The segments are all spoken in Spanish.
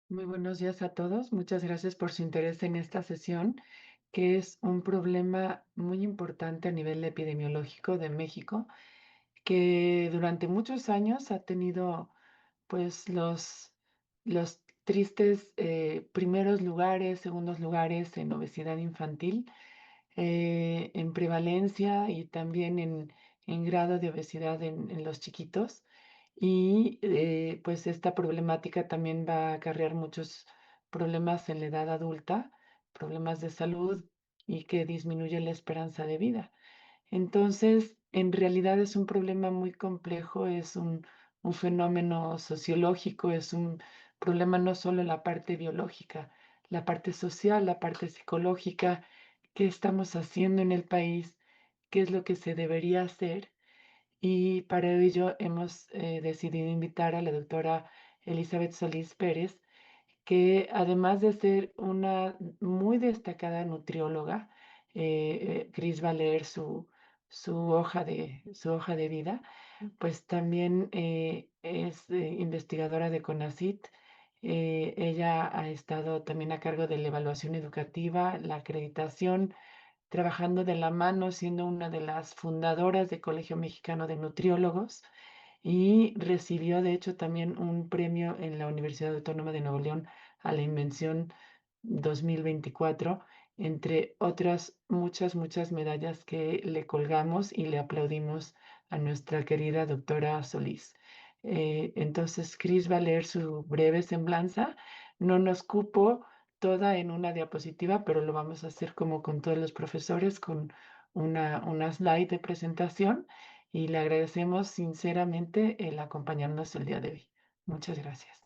Muy buenos días a todos. Muchas gracias por su interés en esta sesión, que es un problema muy importante a nivel epidemiológico de México, que durante muchos años ha tenido pues los tristes primeros lugares, segundos lugares en obesidad infantil, en prevalencia y también en grado de obesidad en los chiquitos. Y pues esta problemática también va a acarrear muchos problemas en la edad adulta, problemas de salud y que disminuye la esperanza de vida. Entonces, en realidad es un problema muy complejo, es un fenómeno sociológico, es un problema no solo en la parte biológica, la parte social, la parte psicológica, qué estamos haciendo en el país, qué es lo que se debería hacer. Y para ello hemos decidido invitar a la doctora Elizabeth Solís Pérez, que además de ser una muy destacada nutrióloga, Cris va a leer su hoja de vida, pues también es investigadora de CONACYT. Ella ha estado también a cargo de la evaluación educativa, la acreditación, trabajando de la mano, siendo una de las fundadoras del Colegio Mexicano de Nutriólogos y recibió de hecho también un premio en la Universidad Autónoma de Nuevo León a la invención 2024, entre otras muchas medallas que le colgamos y le aplaudimos a nuestra querida doctora Solís. Entonces, Cris va a leer su breve semblanza. No nos cupo toda en una diapositiva, pero lo vamos a hacer como con todos los profesores, con una slide de presentación y le agradecemos sinceramente el acompañarnos el día de hoy. Muchas gracias.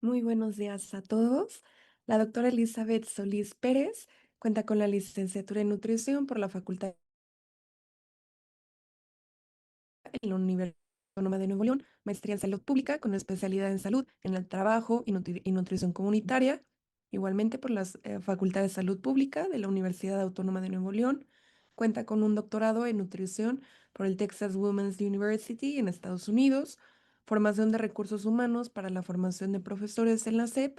Muy buenos días a todos. La doctora Elizabeth Solís Pérez cuenta con la licenciatura en nutrición por la Facultad en la Universidad Autónoma de Nuevo León, maestría en salud pública con especialidad en salud en el trabajo y nutrición comunitaria, igualmente por la Facultad de Salud Pública de la Universidad Autónoma de Nuevo León. Cuenta con un doctorado en nutrición por el Texas Women's University en Estados Unidos, formación de recursos humanos para la formación de profesores en la SEP,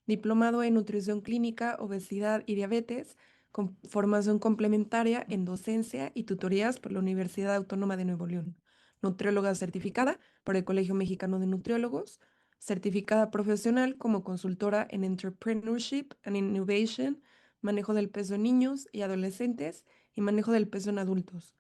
diplomado en nutrición clínica, obesidad y diabetes, con formación complementaria en docencia y tutorías por la Universidad Autónoma de Nuevo León, nutrióloga certificada por el Colegio Mexicano de Nutriólogos, certificada profesional como consultora en Entrepreneurship and Innovation, manejo del peso en niños y adolescentes y manejo del peso en adultos.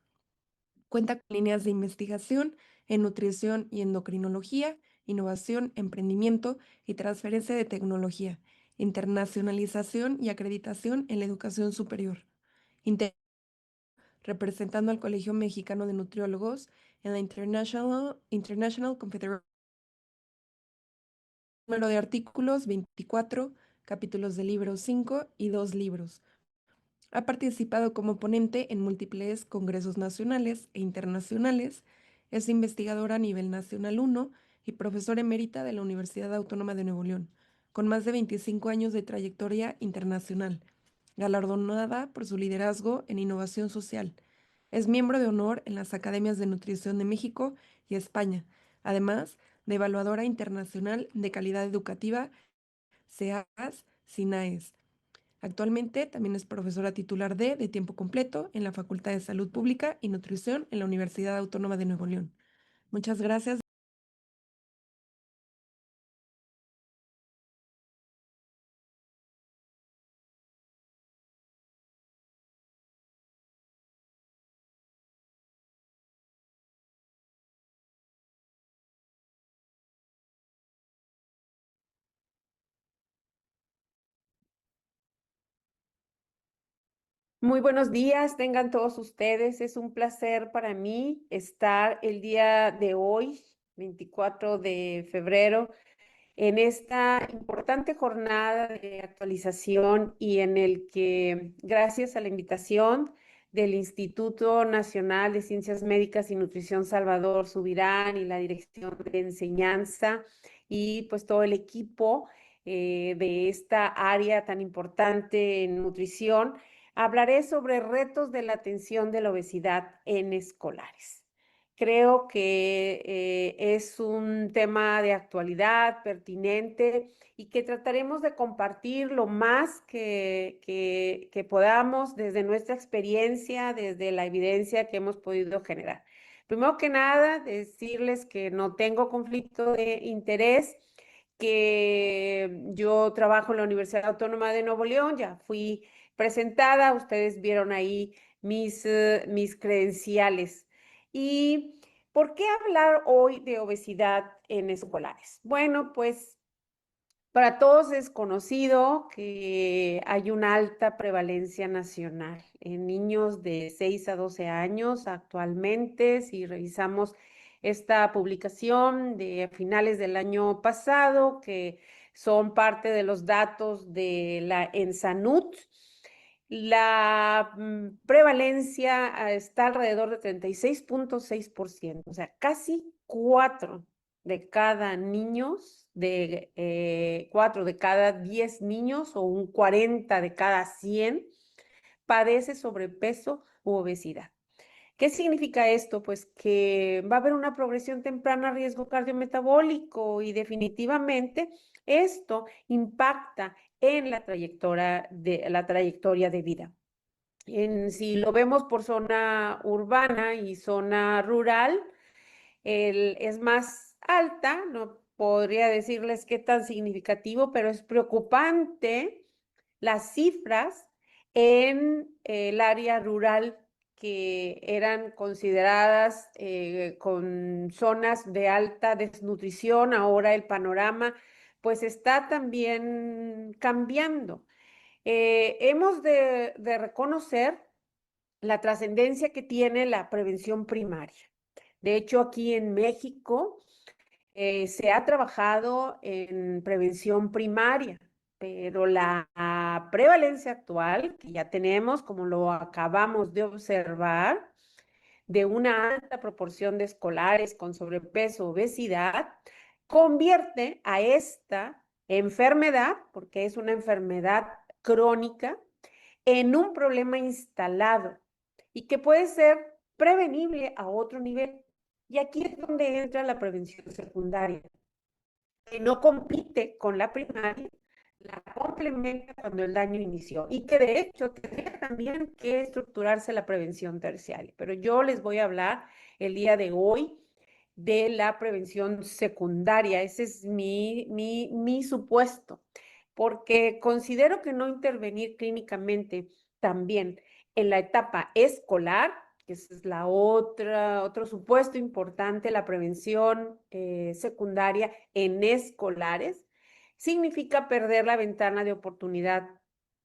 Cuenta con líneas de investigación en nutrición y endocrinología, innovación, emprendimiento y transferencia de tecnología, internacionalización y acreditación en la educación superior, representando al Colegio Mexicano de Nutriólogos en la International Confederation. Número de artículos 24, capítulos de libro 5 y 2 libros. Ha participado como ponente en múltiples congresos nacionales e internacionales. Es investigadora a nivel nacional 1 y profesora emérita de la Universidad Autónoma de Nuevo León, con más de 25 años de trayectoria internacional, galardonada por su liderazgo en innovación social. Es miembro de honor en las Academias de Nutrición de México y España, además de evaluadora internacional de calidad educativa, CEAS, SINAES. Actualmente también es profesora titular de tiempo completo en la Facultad de Salud Pública y Nutrición en la Universidad Autónoma de Nuevo León. Muchas gracias. Muy buenos días, tengan todos ustedes. Es un placer para mí estar el día de hoy, 24 de febrero, en esta importante jornada de actualización y en el que, gracias a la invitación del Instituto Nacional de Ciencias Médicas y Nutrición Salvador Subirán y la Dirección de Enseñanza y pues todo el equipo, de esta área tan importante en nutrición, hablaré sobre retos de la atención de la obesidad en escolares. Creo que es un tema de actualidad, pertinente, y que trataremos de compartir lo más que podamos desde nuestra experiencia, desde la evidencia que hemos podido generar. Primero que nada, decirles que no tengo conflicto de interés, que yo trabajo en la Universidad Autónoma de Nuevo León, ya fui presentada, ustedes vieron ahí mis credenciales. ¿Y por qué hablar hoy de obesidad en escolares? Bueno, pues para todos es conocido que hay una alta prevalencia nacional en niños de 6 a 12 años actualmente. Si revisamos esta publicación de finales del año pasado, que son parte de los datos de la ENSANUT, la prevalencia está alrededor de 36.6%, o sea, casi 4 de cada niños, 4 de cada 10 niños o un 40 de cada 100 padece sobrepeso u obesidad. ¿Qué significa esto? Pues que va a haber una progresión temprana a riesgo cardiometabólico y definitivamente esto impacta en la trayectoria de vida. Si lo vemos por zona urbana y zona rural, es más alta, no podría decirles qué tan significativo, pero es preocupante las cifras en el área rural que eran consideradas con zonas de alta desnutrición. Ahora el panorama pues está también cambiando. Hemos de reconocer la trascendencia que tiene la prevención primaria. De hecho, aquí en México se ha trabajado en prevención primaria, pero la prevalencia actual que ya tenemos, como lo acabamos de observar, de una alta proporción de escolares con sobrepeso, obesidad, convierte a esta enfermedad, porque es una enfermedad crónica, en un problema instalado y que puede ser prevenible a otro nivel. Y aquí es donde entra la prevención secundaria, que no compite con la primaria, la complementa cuando el daño inició y que de hecho tendría también que estructurarse la prevención terciaria. Pero yo les voy a hablar el día de hoy de la prevención secundaria. Ese es mi supuesto, porque considero que no intervenir clínicamente también en la etapa escolar, que esa es otro supuesto importante, la prevención secundaria en escolares, significa perder la ventana de oportunidad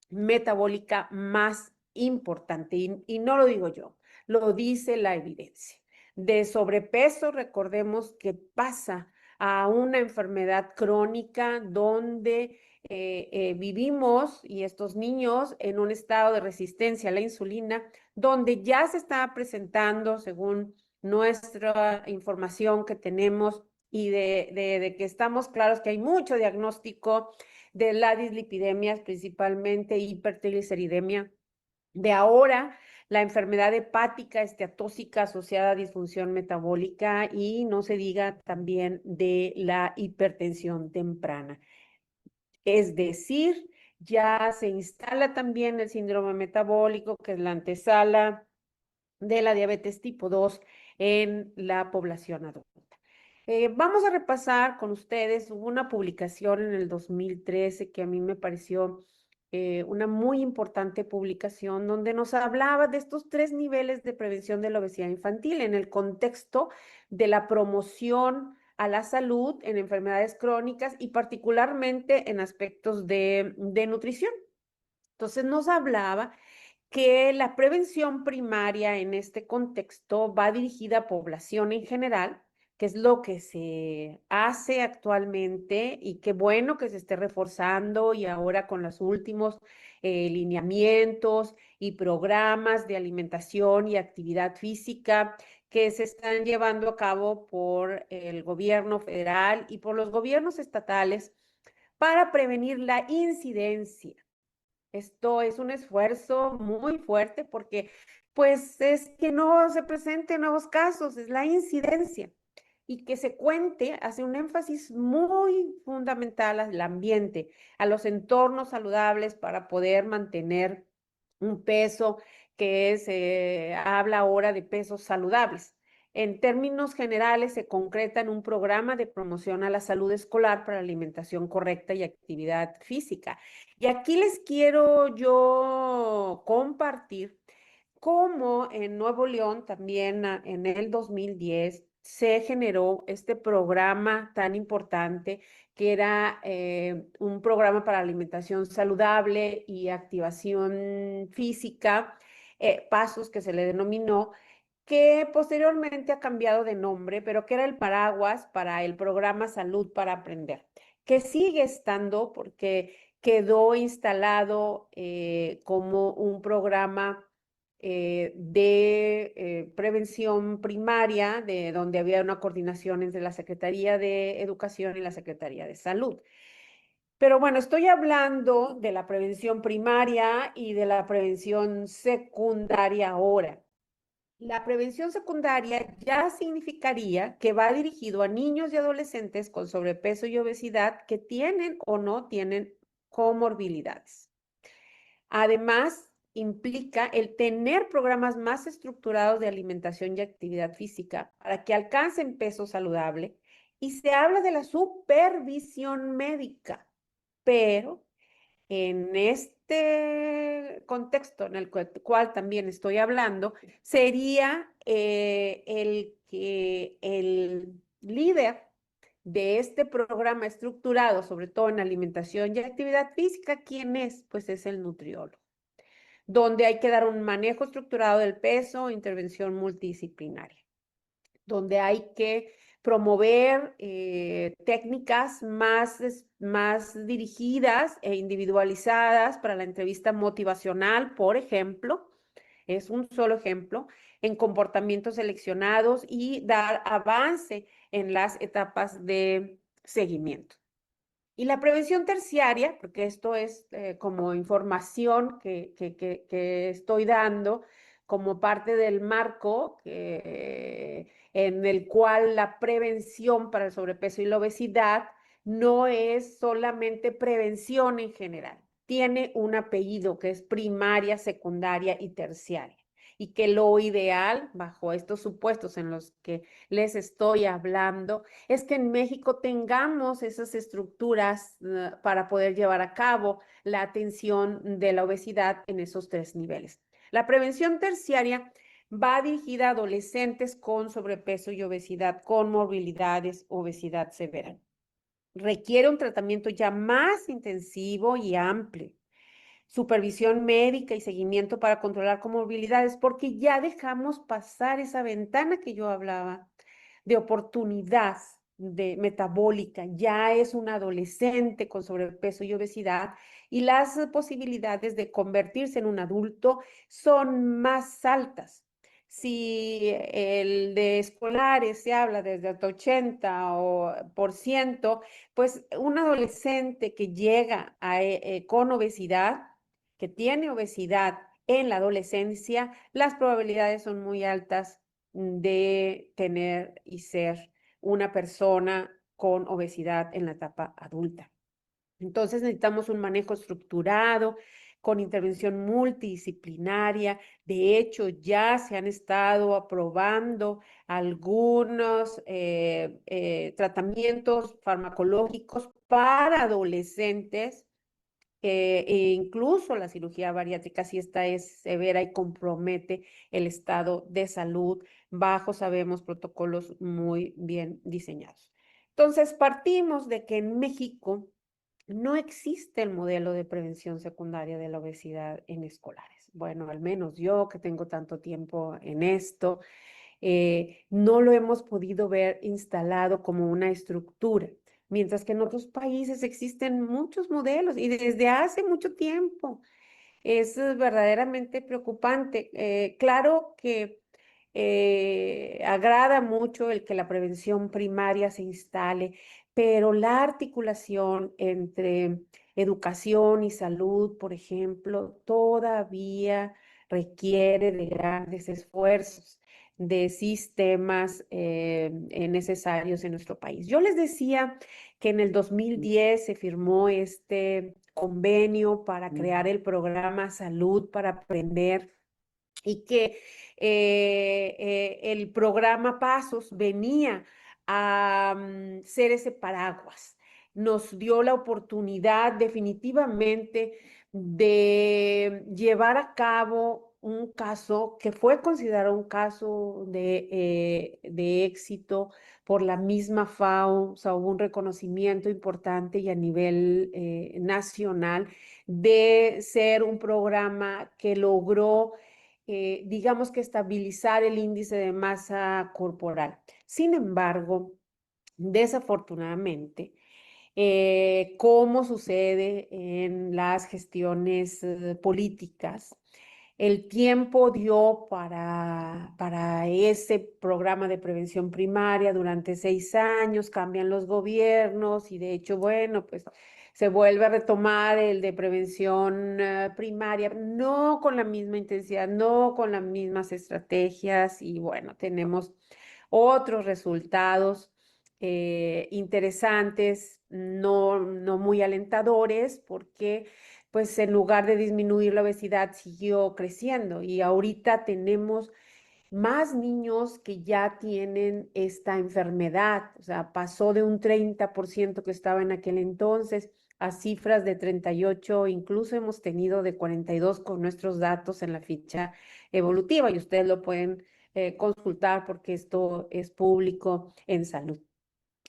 metabólica más importante. Y no lo digo yo, lo dice la evidencia. De sobrepeso, recordemos que pasa a una enfermedad crónica donde vivimos, y estos niños, en un estado de resistencia a la insulina, donde ya se está presentando, según nuestra información que tenemos y de que estamos claros que hay mucho diagnóstico de la dislipidemia, principalmente hipertrigliceridemia, de ahora la enfermedad hepática esteatóxica asociada a disfunción metabólica y no se diga también de la hipertensión temprana. Es decir, ya se instala también el síndrome metabólico, que es la antesala de la diabetes tipo 2 en la población adulta. Vamos a repasar con ustedes una publicación en el 2013 que a mí me pareció una muy importante publicación donde nos hablaba de estos 3 niveles de prevención de la obesidad infantil en el contexto de la promoción a la salud en enfermedades crónicas y particularmente en aspectos de nutrición. Entonces nos hablaba que la prevención primaria en este contexto va dirigida a población en general, que es lo que se hace actualmente y qué bueno que se esté reforzando y ahora con los últimos lineamientos y programas de alimentación y actividad física que se están llevando a cabo por el gobierno federal y por los gobiernos estatales para prevenir la incidencia. Esto es un esfuerzo muy fuerte porque pues es que no se presenten nuevos casos, es la incidencia. Y que se cuente hace un énfasis muy fundamental al ambiente, a los entornos saludables para poder mantener un peso que se habla ahora de pesos saludables. En términos generales, se concreta en un programa de promoción a la salud escolar para alimentación correcta y actividad física. Y aquí les quiero yo compartir cómo en Nuevo León, también en el 2010, se generó este programa tan importante que era un programa para alimentación saludable y activación física, PASOS que se le denominó, que posteriormente ha cambiado de nombre, pero que era el paraguas para el programa Salud para Aprender, que sigue estando porque quedó instalado como un programa de prevención primaria, de donde había una coordinación entre la Secretaría de Educación y la Secretaría de Salud. Pero bueno, estoy hablando de la prevención primaria y de la prevención secundaria ahora. La prevención secundaria ya significaría que va dirigido a niños y adolescentes con sobrepeso y obesidad que tienen o no tienen comorbilidades. Además, implica el tener programas más estructurados de alimentación y actividad física para que alcancen peso saludable, y se habla de la supervisión médica, pero en este contexto en el cual también estoy hablando, sería el que el líder de este programa estructurado, sobre todo en alimentación y actividad física, ¿quién es? Pues es el nutriólogo, donde hay que dar un manejo estructurado del peso, intervención multidisciplinaria, donde hay que promover técnicas más dirigidas e individualizadas para la entrevista motivacional, por ejemplo, es un solo ejemplo, en comportamientos seleccionados y dar avance en las etapas de seguimiento. Y la prevención terciaria, porque esto es como información que estoy dando como parte del marco en el cual la prevención para el sobrepeso y la obesidad no es solamente prevención en general, tiene un apellido que es primaria, secundaria y terciaria. Y que lo ideal, bajo estos supuestos en los que les estoy hablando, es que en México tengamos esas estructuras para poder llevar a cabo la atención de la obesidad en esos 3 niveles. La prevención terciaria va dirigida a adolescentes con sobrepeso y obesidad, con morbilidades, obesidad severa. Requiere un tratamiento ya más intensivo y amplio, supervisión médica y seguimiento para controlar comorbilidades, porque ya dejamos pasar esa ventana que yo hablaba de oportunidad de metabólica, ya es un adolescente con sobrepeso y obesidad, y las posibilidades de convertirse en un adulto son más altas. Si el de escolares se habla desde el 80%, pues un adolescente que llega con obesidad, que tiene obesidad en la adolescencia, las probabilidades son muy altas de tener y ser una persona con obesidad en la etapa adulta. Entonces necesitamos un manejo estructurado, con intervención multidisciplinaria. De hecho, ya se han estado aprobando algunos tratamientos farmacológicos para adolescentes, e incluso la cirugía bariátrica, si esta es severa y compromete el estado de salud, bajo, sabemos, protocolos muy bien diseñados. Entonces, partimos de que en México no existe el modelo de prevención secundaria de la obesidad en escolares. Bueno, al menos yo que tengo tanto tiempo en esto, no lo hemos podido ver instalado como una estructura, mientras que en otros países existen muchos modelos y desde hace mucho tiempo. Es verdaderamente preocupante. Claro que agrada mucho el que la prevención primaria se instale, pero la articulación entre educación y salud, por ejemplo, todavía requiere de grandes esfuerzos de sistemas necesarios en nuestro país. Yo les decía que en el 2010 se firmó este convenio para crear el programa Salud para Aprender y que el programa Pasos venía a ser ese paraguas. Nos dio la oportunidad definitivamente de llevar a cabo un caso que fue considerado un caso de éxito por la misma FAO. O sea, hubo un reconocimiento importante y a nivel nacional de ser un programa que logró digamos que estabilizar el índice de masa corporal. Sin embargo, desafortunadamente, como sucede en las gestiones políticas, el tiempo dio para ese programa de prevención primaria durante 6 años, cambian los gobiernos y de hecho, bueno, pues se vuelve a retomar el de prevención primaria, no con la misma intensidad, no con las mismas estrategias y bueno, tenemos otros resultados interesantes, no muy alentadores, porque pues en lugar de disminuir la obesidad siguió creciendo y ahorita tenemos más niños que ya tienen esta enfermedad, o sea, pasó de un 30% que estaba en aquel entonces a cifras de 38, incluso hemos tenido de 42 con nuestros datos en la ficha evolutiva y ustedes lo pueden consultar porque esto es público en salud.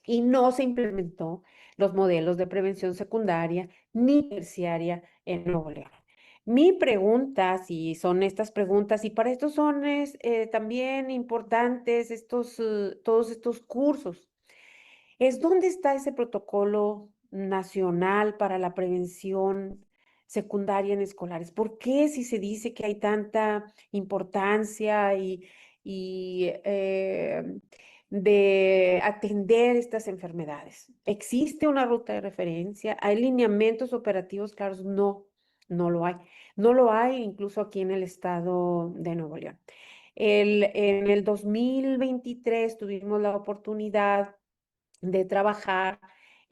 Y no se implementó los modelos de prevención secundaria ni terciaria en Nuevo León. Mi pregunta, si son estas preguntas, y para esto son también importantes todos estos cursos, es dónde está ese protocolo nacional para la prevención secundaria en escolares. ¿Por qué si se dice que hay tanta importancia y de atender estas enfermedades? ¿Existe una ruta de referencia? ¿Hay lineamientos operativos claros? No, no lo hay. No lo hay incluso aquí en el estado de Nuevo León. En el 2023 tuvimos la oportunidad de trabajar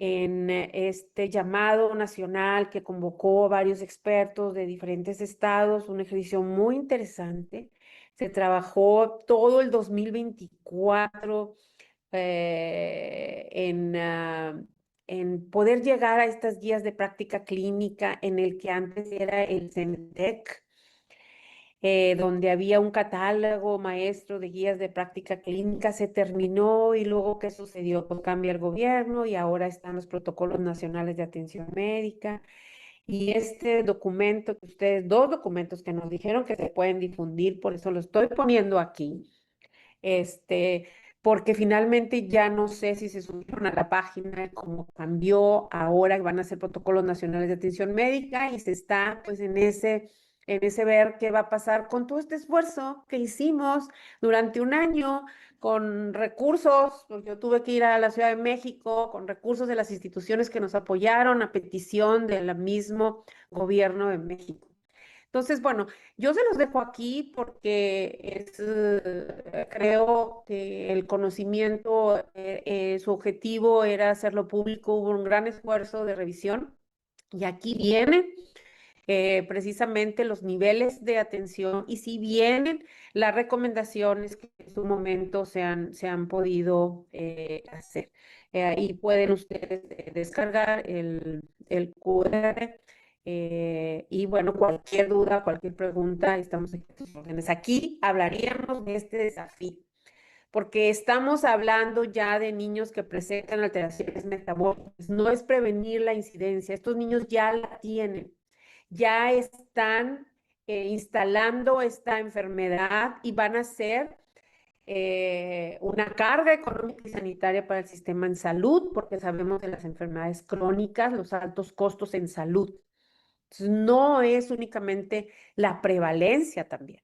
en este llamado nacional que convocó a varios expertos de diferentes estados, un ejercicio muy interesante. Se trabajó todo el 2024 en poder llegar a estas guías de práctica clínica en el que antes era el CENTEC, donde había un catálogo maestro de guías de práctica clínica, se terminó y luego ¿qué sucedió? Pues cambia el gobierno y ahora están los protocolos nacionales de atención médica. Y este documento que ustedes, dos documentos que nos dijeron que se pueden difundir, por eso lo estoy poniendo aquí, porque finalmente ya no sé si se subieron a la página, cómo cambió, ahora van a ser protocolos nacionales de atención médica y se está pues en ese ver qué va a pasar con todo este esfuerzo que hicimos durante un año con recursos, pues yo tuve que ir a la Ciudad de México con recursos de las instituciones que nos apoyaron a petición del mismo gobierno de México. Entonces, bueno, yo se los dejo aquí porque creo que el conocimiento, su objetivo era hacerlo público, hubo un gran esfuerzo de revisión y aquí vienen precisamente los niveles de atención y si vienen las recomendaciones que en su momento se han podido hacer. Ahí pueden ustedes descargar el QR. Y bueno, cualquier duda, cualquier pregunta, estamos aquí a sus órdenes. Aquí hablaríamos de este desafío, porque estamos hablando ya de niños que presentan alteraciones metabólicas. No es prevenir la incidencia, estos niños ya la tienen, ya están instalando esta enfermedad y van a ser una carga económica y sanitaria para el sistema en salud, porque sabemos de las enfermedades crónicas, los altos costos en salud. Entonces, no es únicamente la prevalencia también.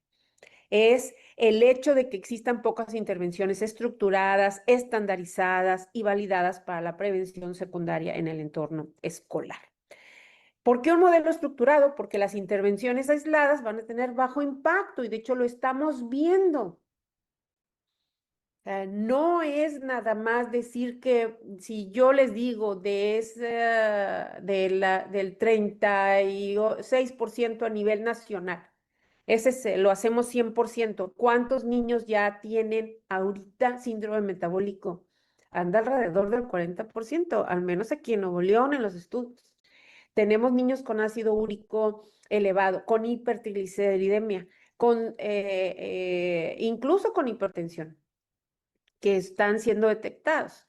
es el hecho de que existan pocas intervenciones estructuradas, estandarizadas y validadas para la prevención secundaria en el entorno escolar. ¿Por qué un modelo estructurado? Porque las intervenciones aisladas van a tener bajo impacto y de hecho lo estamos viendo. No es nada más decir que si yo les digo del 36% a nivel nacional, lo hacemos 100%. ¿Cuántos niños ya tienen ahorita síndrome metabólico? Anda alrededor del 40%, al menos aquí en Nuevo León, en los estudios. Tenemos niños con ácido úrico elevado, con hipertrigliceridemia, incluso con hipertensión, que están siendo detectados.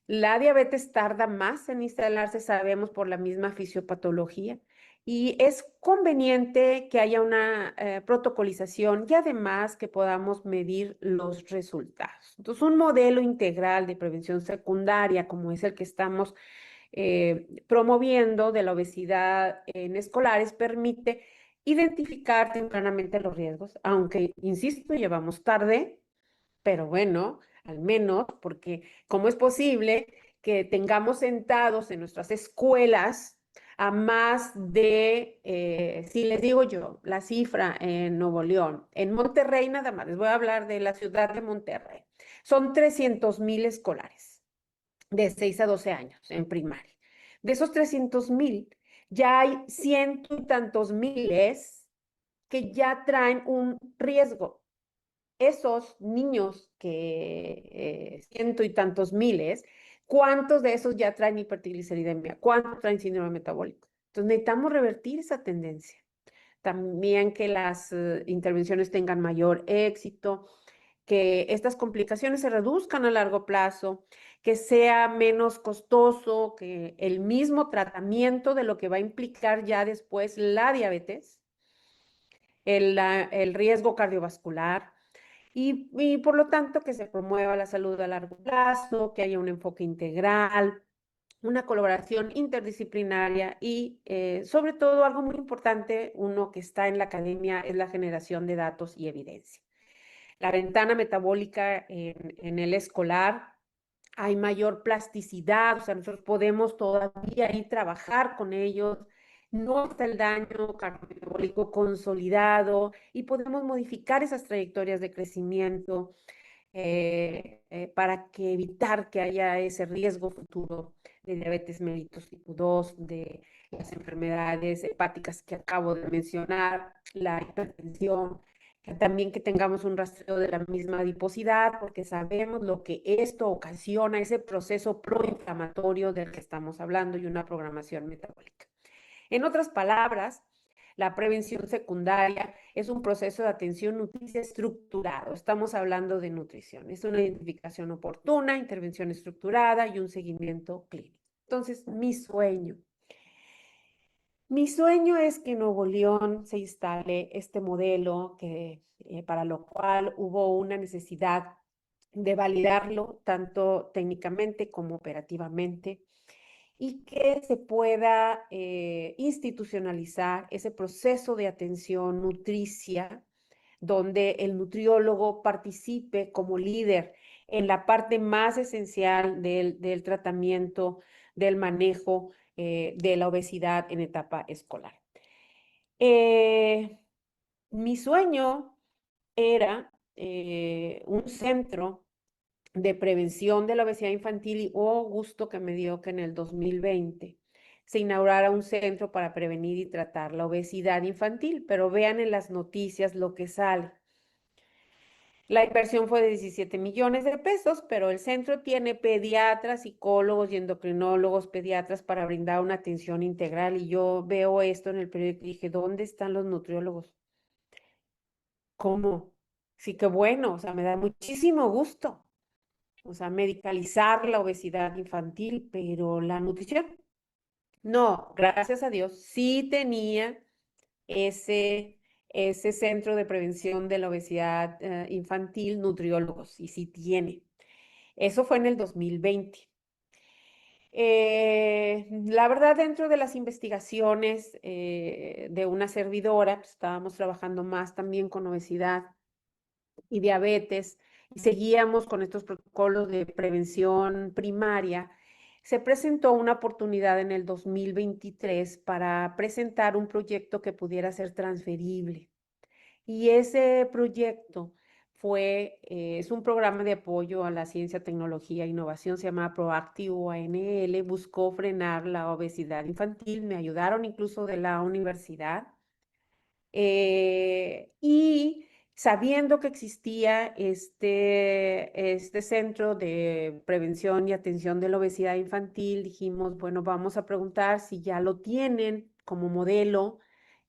La diabetes tarda más en instalarse, sabemos, por la misma fisiopatología, y es conveniente que haya una protocolización y además que podamos medir los resultados. Entonces, un modelo integral de prevención secundaria, como es el que estamos promoviendo de la obesidad en escolares, permite identificar tempranamente los riesgos, aunque, insisto, llevamos tarde, pero bueno, al menos, porque ¿cómo es posible que tengamos sentados en nuestras escuelas a más si les digo yo, la cifra en Nuevo León, en Monterrey nada más, les voy a hablar de la ciudad de Monterrey, son 300,000 escolares de 6 a 12 años en primaria. De esos 300,000, ya hay ciento y tantos miles que ya traen un riesgo. Esos niños ciento y tantos miles, ¿cuántos de esos ya traen hipertrigliceridemia? ¿Cuántos traen síndrome metabólico? Entonces necesitamos revertir esa tendencia. También que las intervenciones tengan mayor éxito, que estas complicaciones se reduzcan a largo plazo, que sea menos costoso que el mismo tratamiento de lo que va a implicar ya después la diabetes, el riesgo cardiovascular, y por lo tanto que se promueva la salud a largo plazo, que haya un enfoque integral, una colaboración interdisciplinaria y sobre todo algo muy importante, uno que está en la academia, es la generación de datos y evidencia. La ventana metabólica en el escolar, hay mayor plasticidad, o sea, nosotros podemos todavía ahí trabajar con ellos, no está el daño cardiometabólico consolidado y podemos modificar esas trayectorias de crecimiento para evitar que haya ese riesgo futuro de diabetes mellitus tipo 2, de las enfermedades hepáticas que acabo de mencionar, la hipertensión, también que tengamos un rastreo de la misma adiposidad, porque sabemos lo que esto ocasiona, ese proceso proinflamatorio del que estamos hablando y una programación metabólica. En otras palabras, la prevención secundaria es un proceso de atención nutricia estructurado. Estamos hablando de nutrición. Es una identificación oportuna, intervención estructurada y un seguimiento clínico. Entonces, mi sueño es que en Nuevo León se instale este modelo para lo cual hubo una necesidad de validarlo tanto técnicamente como operativamente y que se pueda institucionalizar ese proceso de atención nutricia donde el nutriólogo participe como líder en la parte más esencial del tratamiento, del manejo de la obesidad en etapa escolar. Mi sueño era un centro de prevención de la obesidad infantil y gusto que me dio que en el 2020 se inaugurara un centro para prevenir y tratar la obesidad infantil, pero vean en las noticias lo que sale. La inversión fue de 17 millones de pesos, pero el centro tiene pediatras, psicólogos y endocrinólogos pediatras para brindar una atención integral. Y yo veo esto en el periódico y dije, ¿dónde están los nutriólogos? ¿Cómo? Sí, qué bueno, o sea, me da muchísimo gusto. O sea, medicalizar la obesidad infantil, pero la nutrición. No, gracias a Dios, sí tenía ese centro de prevención de la obesidad infantil, nutriólogos, y sí tiene. Eso fue en el 2020. La verdad, dentro de las investigaciones de una servidora, pues, estábamos trabajando más también con obesidad y diabetes, y seguíamos con estos protocolos de prevención primaria, se presentó una oportunidad en el 2023 para presentar un proyecto que pudiera ser transferible. Y ese proyecto es un programa de apoyo a la ciencia, tecnología e innovación, se llama Proactive ANL, buscó frenar la obesidad infantil, me ayudaron incluso de la universidad. Y sabiendo que existía este centro de prevención y atención de la obesidad infantil, dijimos, bueno, vamos a preguntar si ya lo tienen como modelo,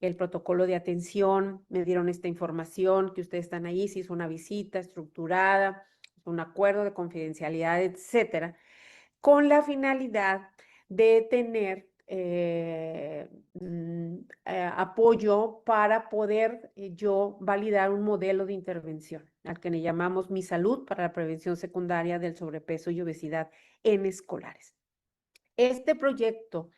el protocolo de atención, me dieron esta información, que ustedes están ahí, se hizo una visita estructurada, un acuerdo de confidencialidad, etcétera, con la finalidad de tener apoyo para poder yo validar un modelo de intervención, al que le llamamos Mi Salud para la prevención secundaria del sobrepeso y obesidad en escolares. Este proyecto,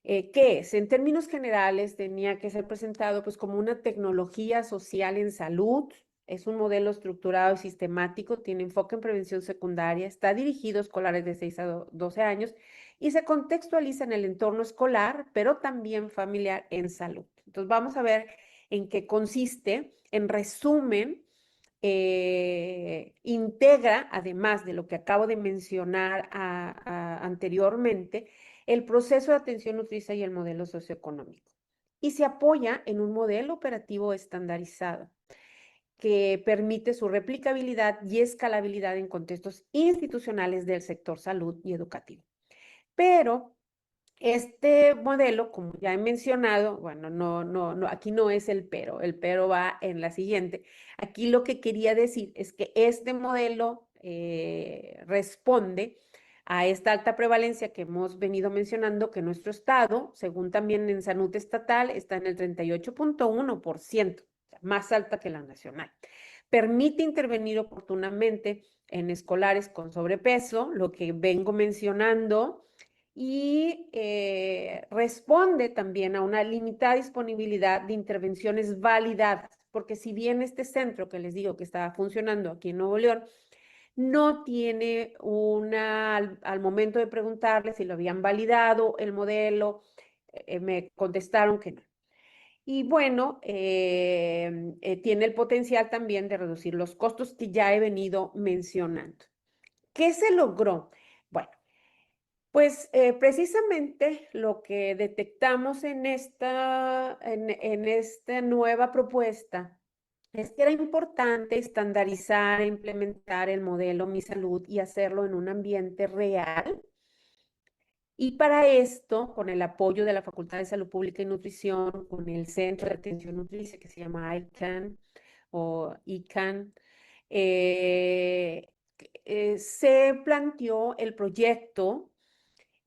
¿qué es? En términos generales, tenía que ser presentado pues como una tecnología social en salud. Es un modelo estructurado y sistemático, tiene enfoque en prevención secundaria, está dirigido a escolares de 6 a 12 años y se contextualiza en el entorno escolar, pero también familiar en salud. Entonces vamos a ver en qué consiste. En resumen, integra, además de lo que acabo de mencionar anteriormente, el proceso de atención nutricia y el modelo socioeconómico. Y se apoya en un modelo operativo estandarizado que permite su replicabilidad y escalabilidad en contextos institucionales del sector salud y educativo. Pero este modelo, como ya he mencionado, bueno, aquí no es el pero va en la siguiente. Aquí lo que quería decir es que este modelo responde a esta alta prevalencia que hemos venido mencionando, que nuestro estado, según también en salud estatal, está en el 38.1%, más alta que la nacional. Permite intervenir oportunamente en escolares con sobrepeso, lo que vengo mencionando, y responde también a una limitada disponibilidad de intervenciones validadas, porque si bien este centro que les digo que está funcionando aquí en Nuevo León, no tiene al momento de preguntarle si lo habían validado el modelo, me contestaron que no. Y bueno, tiene el potencial también de reducir los costos que ya he venido mencionando. ¿Qué se logró? Bueno, pues precisamente lo que detectamos en esta nueva propuesta es que era importante estandarizar e implementar el modelo Mi Salud y hacerlo en un ambiente real. Y para esto, con el apoyo de la Facultad de Salud Pública y Nutrición, con el Centro de Atención Nutricia que se llama ICANN o ICANN, se planteó el proyecto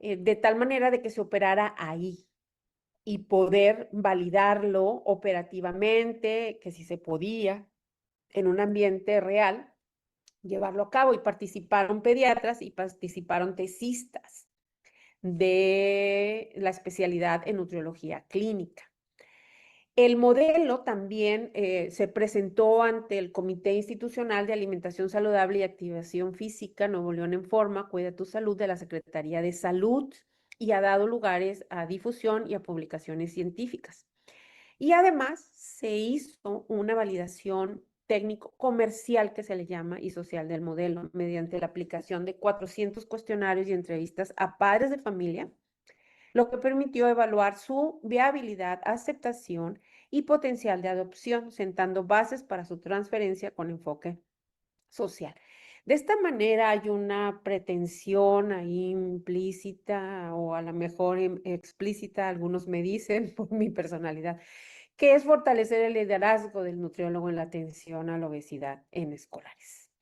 de tal manera de que se operara ahí y poder validarlo operativamente, que si se podía, en un ambiente real, llevarlo a cabo. Y participaron pediatras y participaron tesistas de la especialidad en nutriología clínica. El modelo también se presentó ante el Comité Institucional de Alimentación Saludable y Activación Física Nuevo León en Forma, Cuida tu Salud, de la Secretaría de Salud, y ha dado lugares a difusión y a publicaciones científicas. Y además se hizo una validación técnico comercial, que se le llama, y social del modelo, mediante la aplicación de 400 cuestionarios y entrevistas a padres de familia, lo que permitió evaluar su viabilidad, aceptación y potencial de adopción, sentando bases para su transferencia con enfoque social. De esta manera hay una pretensión ahí implícita o a lo mejor explícita, algunos me dicen por mi personalidad, que es fortalecer el liderazgo del nutriólogo en la atención a la obesidad en escolares.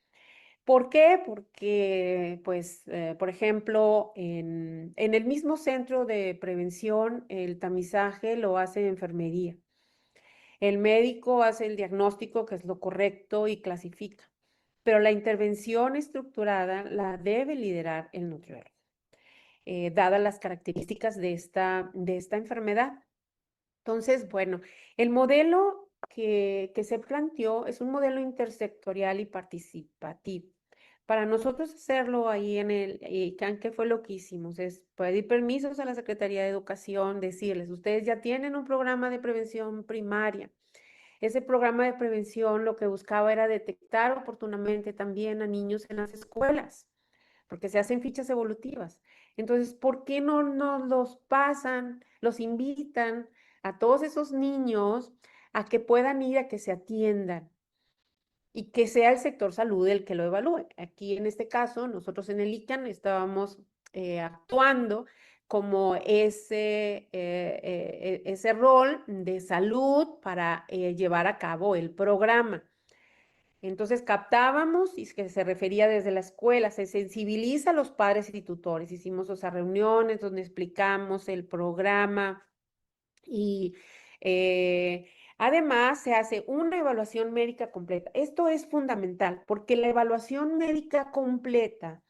¿Por qué? Porque, pues, por ejemplo, en el mismo centro de prevención, el tamizaje lo hace enfermería. El médico hace el diagnóstico, que es lo correcto, y clasifica. Pero la intervención estructurada la debe liderar el nutriólogo, dadas las características de esta enfermedad. Entonces, bueno, el modelo que se planteó es un modelo intersectorial y participativo. Para nosotros hacerlo ahí en el ICANN, ¿qué fue lo que hicimos? Es pedir permisos a la Secretaría de Educación, decirles, ustedes ya tienen un programa de prevención primaria. Ese programa de prevención lo que buscaba era detectar oportunamente también a niños en las escuelas, porque se hacen fichas evolutivas. Entonces, ¿por qué no nos los pasan, los invitan a todos esos niños a que puedan ir a que se atiendan? Y que sea el sector salud el que lo evalúe. Aquí en este caso, nosotros en el ICANN estábamos actuando como ese rol de salud para llevar a cabo el programa. Entonces captábamos y que se refería desde la escuela, se sensibiliza a los padres y tutores. Hicimos esas reuniones donde explicamos el programa y además se hace una evaluación médica completa. Esto es fundamental porque la evaluación médica completa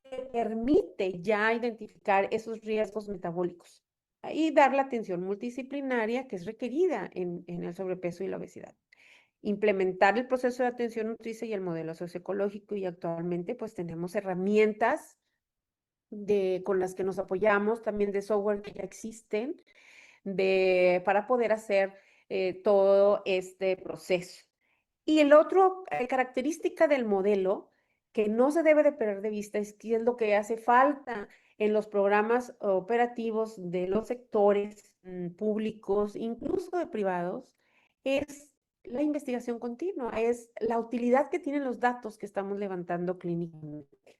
te permite ya identificar esos riesgos metabólicos y dar la atención multidisciplinaria que es requerida en el sobrepeso y la obesidad. Implementar el proceso de atención nutricia y el modelo socioecológico, y actualmente pues tenemos herramientas con las que nos apoyamos, también de software que ya existen, para poder hacer todo este proceso. Y el otro característica del modelo que no se debe de perder de vista es que es lo que hace falta en los programas operativos de los sectores públicos, incluso de privados, es la investigación continua, es la utilidad que tienen los datos que estamos levantando clínicamente.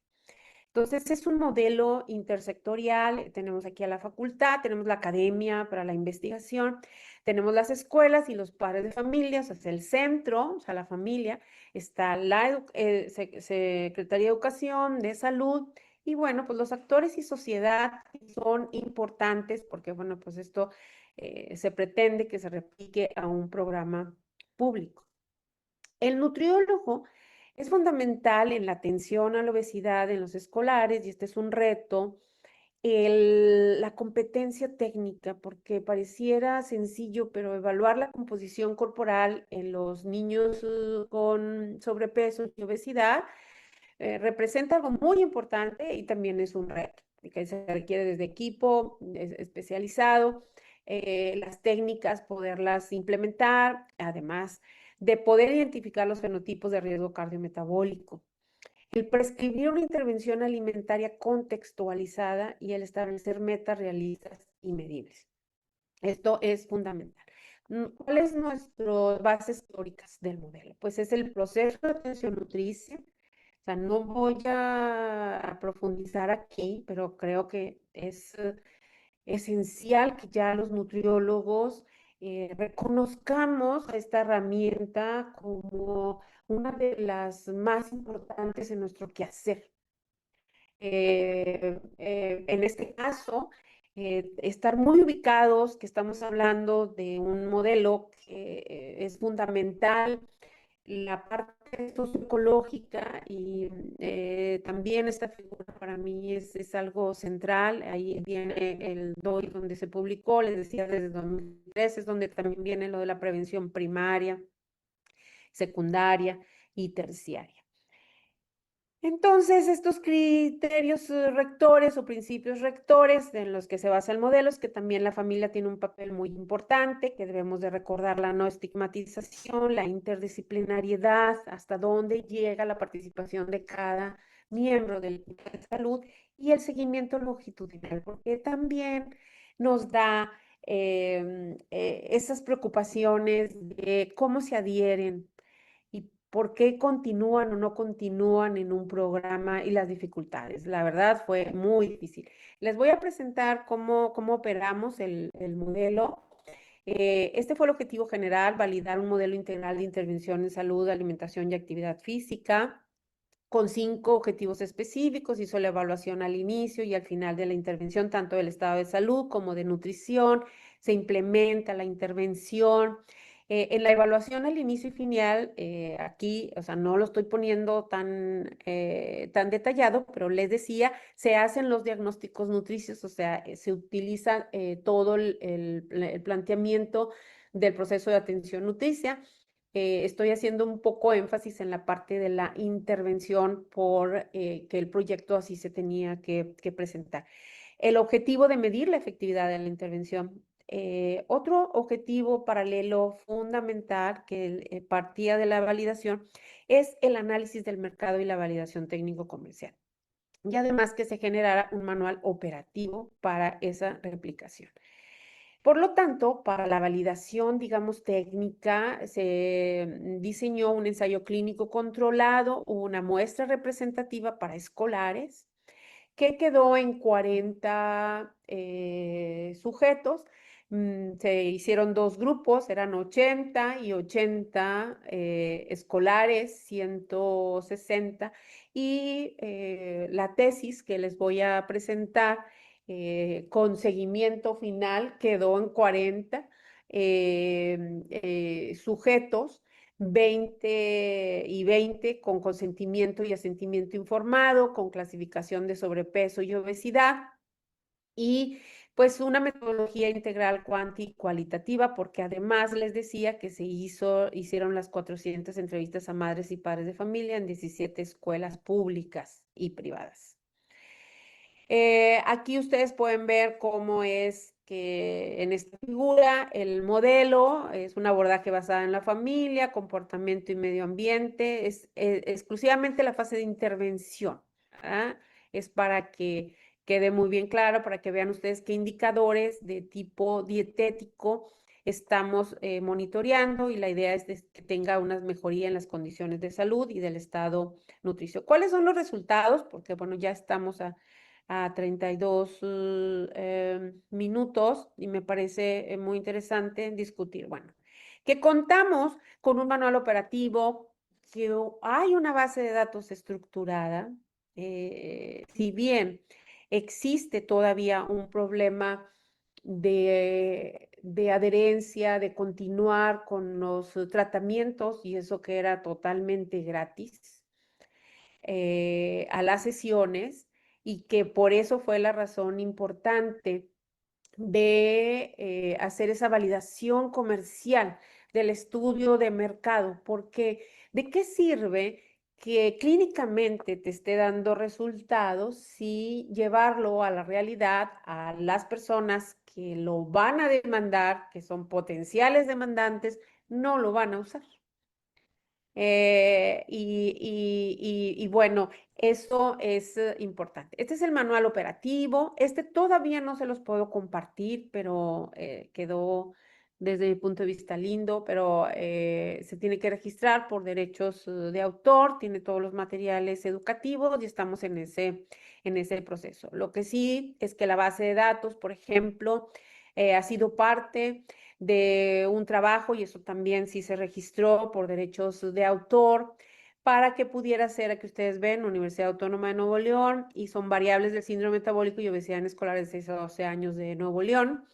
Entonces, es un modelo intersectorial. Tenemos aquí a la facultad, tenemos la academia para la investigación, tenemos las escuelas y los padres de familias, o sea, el centro, o sea, la familia, está la Secretaría de Educación, de Salud, y bueno, pues los actores y sociedad son importantes porque, bueno, pues esto se pretende que se replique a un programa público. El nutriólogo es fundamental en la atención a la obesidad en los escolares, y este es un reto. La competencia técnica, porque pareciera sencillo, pero evaluar la composición corporal en los niños con sobrepeso y obesidad representa algo muy importante y también es un reto, que se requiere desde equipo especializado, las técnicas, poderlas implementar, además de poder identificar los fenotipos de riesgo cardiometabólico. El prescribir una intervención alimentaria contextualizada y el establecer metas realistas y medibles. Esto es fundamental. ¿Cuáles son nuestras bases teóricas del modelo? Pues es el proceso de atención nutricia. O sea, no voy a profundizar aquí, pero creo que es esencial que ya los nutriólogos reconozcamos a esta herramienta como una de las más importantes en nuestro quehacer. En este caso, estar muy ubicados, que estamos hablando de un modelo que es fundamental, la parte socioecológica, y también esta figura para mí es algo central. Ahí viene el DOI donde se publicó, les decía, desde 2013, es donde también viene lo de la prevención primaria, secundaria y terciaria. Entonces, estos criterios rectores o principios rectores en los que se basa el modelo es que también la familia tiene un papel muy importante, que debemos de recordar la no estigmatización, la interdisciplinariedad, hasta dónde llega la participación de cada miembro del equipo de salud, y el seguimiento longitudinal, porque también nos da esas preocupaciones de cómo se adhieren y por qué continúan o no continúan en un programa y las dificultades. La verdad fue muy difícil. Les voy a presentar cómo operamos el modelo. Este fue el objetivo general: validar un modelo integral de intervención en salud, alimentación y actividad física, con 5 objetivos específicos. Hizo la evaluación al inicio y al final de la intervención, tanto del estado de salud como de nutrición. Se implementa la intervención. En la evaluación al inicio y final, aquí, o sea, no lo estoy poniendo tan detallado, pero les decía, se hacen los diagnósticos nutricios, o sea, se utiliza todo el planteamiento del proceso de atención nutricia. Estoy haciendo un poco énfasis en la parte de la intervención por que el proyecto así se tenía que presentar. El objetivo de medir la efectividad de la intervención. Otro objetivo paralelo fundamental que partía de la validación es el análisis del mercado y la validación técnico-comercial. Y además que se generara un manual operativo para esa replicación. Por lo tanto, para la validación, digamos, técnica, se diseñó un ensayo clínico controlado, una muestra representativa para escolares, que quedó en 40 sujetos. Se hicieron 2 grupos, eran 80 y 80 escolares, 160. Y la tesis que les voy a presentar con seguimiento final quedó en 40 sujetos, 20 y 20 con consentimiento y asentimiento informado, con clasificación de sobrepeso y obesidad, y pues una metodología integral cualitativa, porque además les decía que hicieron las 400 entrevistas a madres y padres de familia en 17 escuelas públicas y privadas. Aquí ustedes pueden ver cómo es que en esta figura el modelo es un abordaje basado en la familia, comportamiento y medio ambiente, es exclusivamente la fase de intervención, ¿verdad? Es para que quede muy bien claro, para que vean ustedes qué indicadores de tipo dietético estamos monitoreando, y la idea es que tenga una mejoría en las condiciones de salud y del estado nutricio. ¿Cuáles son los resultados? Porque bueno, ya estamos a 32 minutos y me parece muy interesante discutir. Bueno, que contamos con un manual operativo, que hay una base de datos estructurada. Si bien existe todavía un problema de adherencia, de continuar con los tratamientos, y eso que era totalmente gratis, a las sesiones, y que por eso fue la razón importante de hacer esa validación comercial del estudio de mercado, porque ¿de qué sirve que clínicamente te esté dando resultados si llevarlo a la realidad a las personas que lo van a demandar, que son potenciales demandantes, no lo van a usar? Y bueno, eso es importante. Este es el manual operativo. Este todavía no se los puedo compartir, pero quedó desde mi punto de vista lindo, pero se tiene que registrar por derechos de autor, tiene todos los materiales educativos y estamos en ese proceso. Lo que sí es que la base de datos, por ejemplo, ha sido parte de un trabajo, y eso también sí se registró por derechos de autor, para que pudiera ser, aquí ustedes ven, Universidad Autónoma de Nuevo León, y son variables del síndrome metabólico y obesidad en escolares de 6 a 12 años de Nuevo León.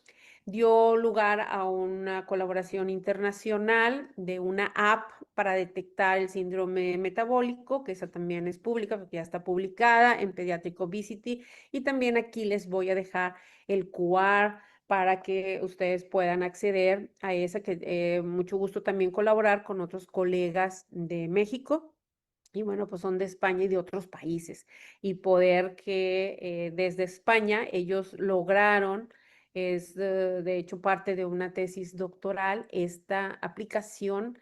Dio lugar a una colaboración internacional de una app para detectar el síndrome metabólico, que esa también es pública, porque ya está publicada en Pediatric Obesity, y también aquí les voy a dejar el QR para que ustedes puedan acceder a esa, que mucho gusto también colaborar con otros colegas de México, y bueno, pues son de España y de otros países, y poder que desde España ellos lograron, es de hecho parte de una tesis doctoral, esta aplicación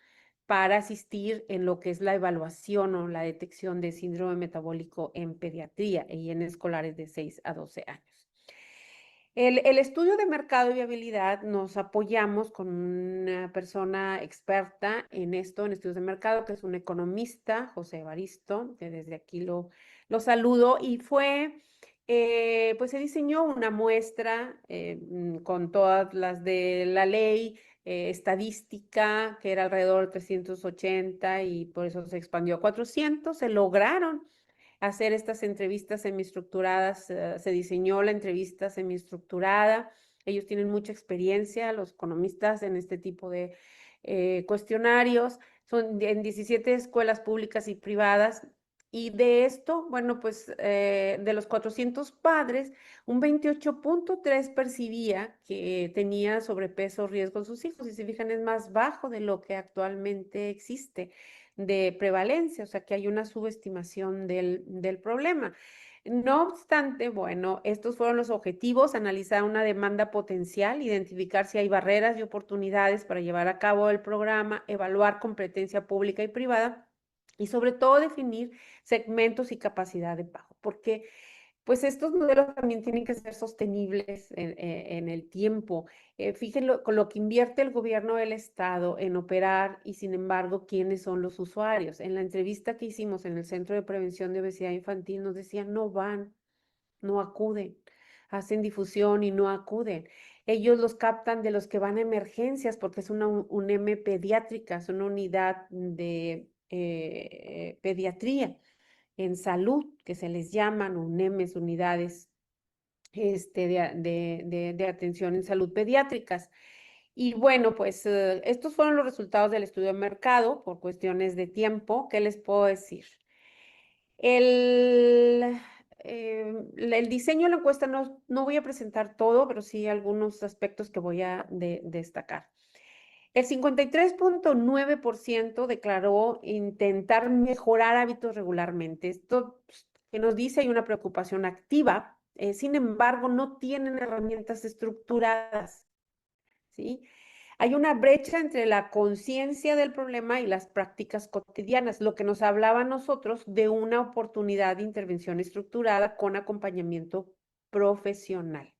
para asistir en lo que es la evaluación o la detección de síndrome metabólico en pediatría y en escolares de 6 a 12 años. El estudio de mercado y viabilidad nos apoyamos con una persona experta en esto, en estudios de mercado, que es un economista, José Evaristo, que desde aquí lo saludo, y pues se diseñó una muestra con todas las de la ley, estadística, que era alrededor de 380, y por eso se expandió a 400. Se lograron hacer estas entrevistas semiestructuradas, se diseñó la entrevista semiestructurada. Ellos tienen mucha experiencia, los economistas, en este tipo de cuestionarios. Son en 17 escuelas públicas y privadas, Y de esto, bueno, pues de los 400 padres, un 28.3 percibía que tenía sobrepeso o riesgo en sus hijos. Y si se fijan, es más bajo de lo que actualmente existe de prevalencia, o sea que hay una subestimación del problema. No obstante, bueno, estos fueron los objetivos: analizar una demanda potencial, identificar si hay barreras y oportunidades para llevar a cabo el programa, evaluar competencia pública y privada y sobre todo definir segmentos y capacidad de pago, porque pues estos modelos también tienen que ser sostenibles en el tiempo. Fíjense con lo que invierte el gobierno del estado en operar y sin embargo, ¿quiénes son los usuarios? En la entrevista que hicimos en el Centro de Prevención de Obesidad Infantil nos decían, no van, no acuden, hacen difusión y no acuden. Ellos los captan de los que van a emergencias porque es una UNEM pediátrica, es una unidad de pediatría en salud, que se les llaman UNEMs, unidades de atención en salud pediátricas. Y bueno, pues estos fueron los resultados del estudio de mercado por cuestiones de tiempo. ¿Qué les puedo decir? El diseño de la encuesta no voy a presentar todo, pero sí algunos aspectos que voy a destacar. El 53.9% declaró intentar mejorar hábitos regularmente. Esto pues, que nos dice hay una preocupación activa, sin embargo, no tienen herramientas estructuradas, ¿sí? Hay una brecha entre la conciencia del problema y las prácticas cotidianas, lo que nos hablaba a nosotros de una oportunidad de intervención estructurada con acompañamiento profesional.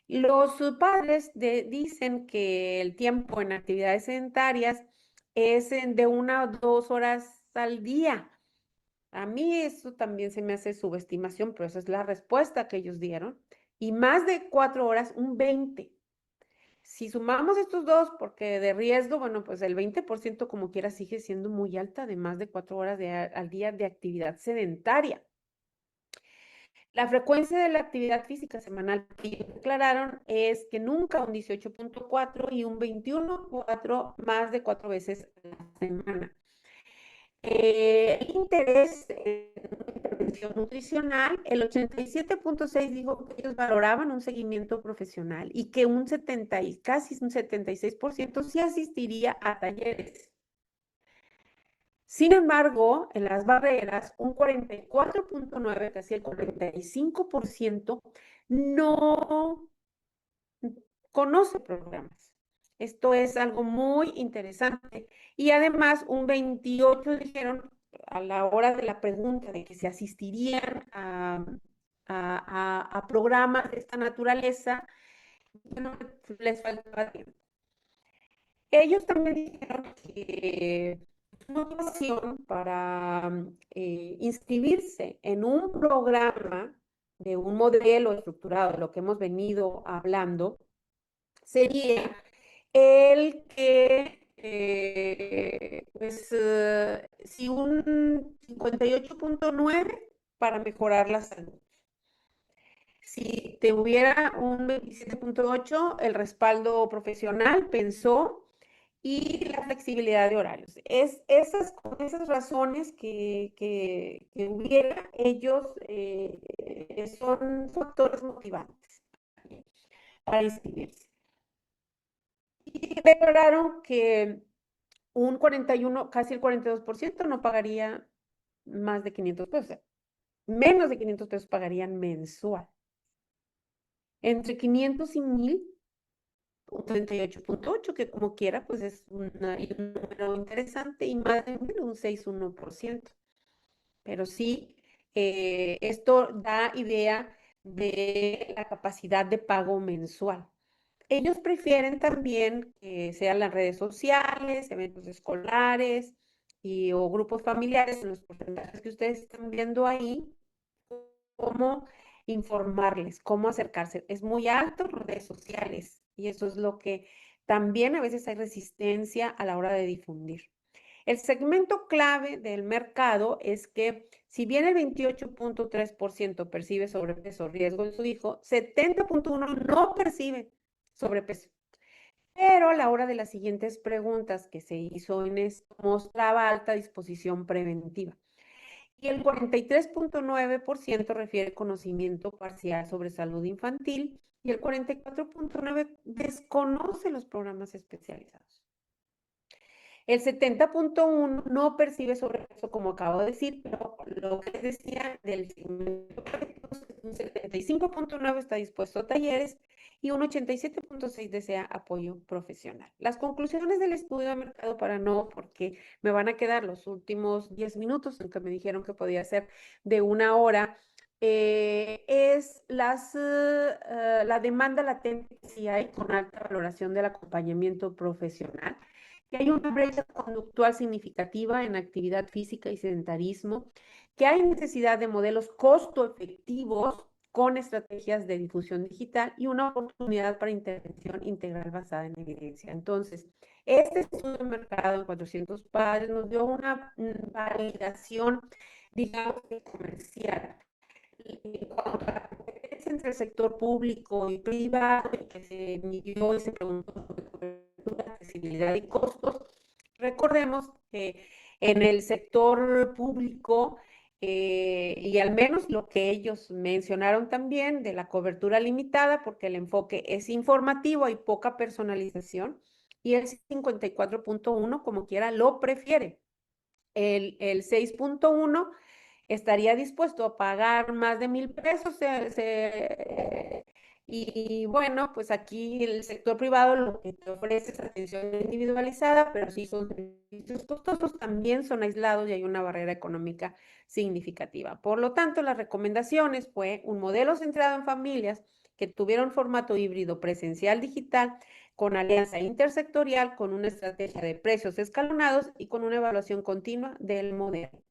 Los padres dicen que el tiempo en actividades sedentarias es de 1 a 2 horas al día. A mí eso también se me hace subestimación, pero esa es la respuesta que ellos dieron. Y más de 4 horas, un 20. Si sumamos estos dos, porque de riesgo, bueno, pues el 20% como quiera sigue siendo muy alta, de más de 4 horas al día de actividad sedentaria. La frecuencia de la actividad física semanal que declararon es que nunca un 18.4 y un 21.4 más de 4 veces a la semana. El interés en intervención nutricional, el 87.6 dijo que ellos valoraban un seguimiento profesional y que un 70 y casi un 76% sí asistiría a talleres. Sin embargo, en las barreras, un 44.9, casi el 45%, no conoce programas. Esto es algo muy interesante. Y además, un 28 dijeron a la hora de la pregunta de que se asistirían a programas de esta naturaleza, bueno, les faltaba tiempo. Ellos también dijeron que motivación para inscribirse en un programa de un modelo estructurado, de lo que hemos venido hablando, sería el que, si un 58.9 para mejorar la salud. Si te hubiera un 27.8, el respaldo profesional, pensó, y la flexibilidad de horarios. Con esas razones que hubiera, ellos son factores motivantes para inscribirse. Y declararon que un 41, casi el 42% no pagaría más de 500 pesos, o sea, menos de 500 pesos pagarían mensual. Entre 500 y 1000, un 38.8, que como quiera, pues es un número interesante, y más de 1000, un 6,1%. Pero sí, esto da idea de la capacidad de pago mensual. Ellos prefieren también que sean las redes sociales, eventos escolares o grupos familiares, en los porcentajes que ustedes están viendo ahí, cómo informarles, cómo acercarse. Es muy alto en redes sociales y eso es lo que también a veces hay resistencia a la hora de difundir. El segmento clave del mercado es que si bien el 28.3% percibe sobrepeso o riesgo en su hijo, 70.1% no percibe sobrepeso. Pero a la hora de las siguientes preguntas que se hizo en esto, mostraba alta disposición preventiva. y el 43.9% refiere conocimiento parcial sobre salud infantil y el 44.9% desconoce los programas especializados. El 70.1% no percibe sobrepeso, como acabo de decir, pero lo que les decía del segmento, un 75.9% está dispuesto a talleres y un 87.6% desea apoyo profesional. Las conclusiones del estudio de mercado, para no, porque me van a quedar los últimos 10 minutos, aunque me dijeron que podía ser de 1 hora, es la demanda latente que sí hay con alta valoración del acompañamiento profesional, que hay una brecha conductual significativa en actividad física y sedentarismo, que hay necesidad de modelos costo efectivos con estrategias de difusión digital y una oportunidad para intervención integral basada en evidencia. Entonces, este estudio de mercado en 400 padres nos dio una validación, digamos, comercial. En cuanto a la competencia entre el sector público y privado, que se midió y se preguntó sobre cobertura, accesibilidad y costos, recordemos que en el sector público, y al menos lo que ellos mencionaron también de la cobertura limitada, porque el enfoque es informativo, hay poca personalización, y el 54.1 como quiera lo prefiere. El 6.1 estaría dispuesto a pagar más de 1,000 pesos. Y bueno, pues aquí el sector privado lo que te ofrece es atención individualizada, pero sí son servicios costosos, también son aislados y hay una barrera económica significativa. Por lo tanto, las recomendaciones fue un modelo centrado en familias que tuvieron formato híbrido presencial digital, con alianza intersectorial, con una estrategia de precios escalonados y con una evaluación continua del modelo.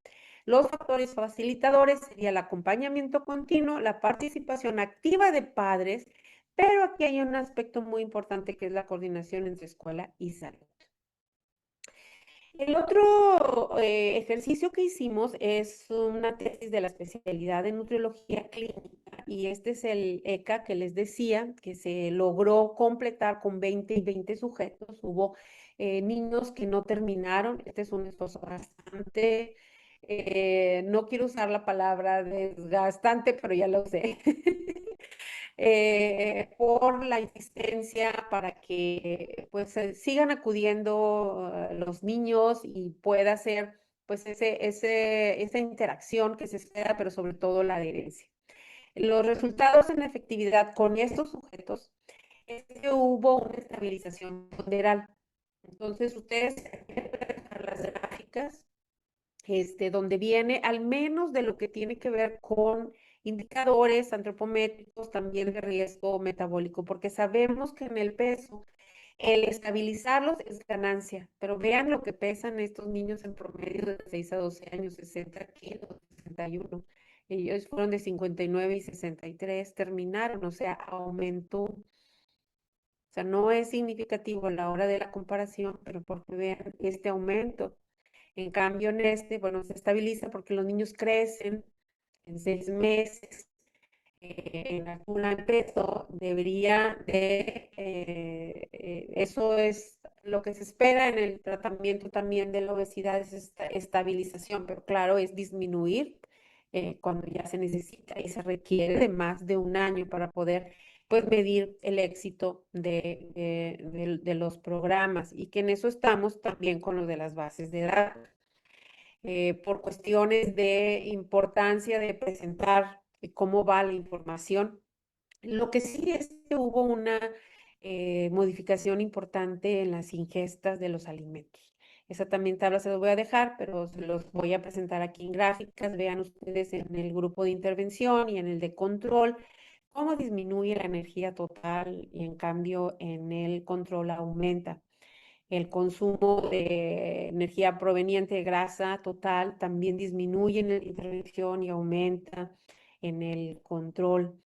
Los factores facilitadores sería el acompañamiento continuo, la participación activa de padres, pero aquí hay un aspecto muy importante que es la coordinación entre escuela y salud. El otro ejercicio que hicimos es una tesis de la especialidad de nutriología clínica, y este es el ECA que les decía, que se logró completar con 20 y 20 sujetos. Hubo niños que no terminaron. Este es un esfuerzo bastante, no quiero usar la palabra desgastante, pero ya lo sé. Por la insistencia para que pues sigan acudiendo los niños y pueda ser pues esa interacción que se espera, pero sobre todo la adherencia. Los resultados en efectividad con estos sujetos es que hubo una estabilización ponderal. Entonces ustedes pueden ver las gráficas, donde viene al menos de lo que tiene que ver con indicadores antropométricos, también de riesgo metabólico, porque sabemos que en el peso el estabilizarlos es ganancia, pero vean lo que pesan estos niños en promedio de 6 a 12 años, 60 kilos, 61. Ellos fueron de 59 y 63, terminaron, o sea, aumentó. O sea, no es significativo a la hora de la comparación, pero porque vean este aumento. En cambio, en bueno, se estabiliza porque los niños crecen en 6 meses. En alguna peso debería de, eso es lo que se espera en el tratamiento también de la obesidad, es esta estabilización, pero claro, es disminuir cuando ya se necesita y se requiere de más de 1 año para poder pues medir el éxito de los programas, y que en eso estamos también con lo de las bases de datos. Por cuestiones de importancia de presentar cómo va la información. Lo que sí es que hubo una modificación importante en las ingestas de los alimentos. Esa también tabla se los voy a dejar, pero se los voy a presentar aquí en gráficas. Vean ustedes en el grupo de intervención y en el de control cómo disminuye la energía total y en cambio en el control aumenta. El consumo de energía proveniente de grasa total también disminuye en la intervención y aumenta en el control.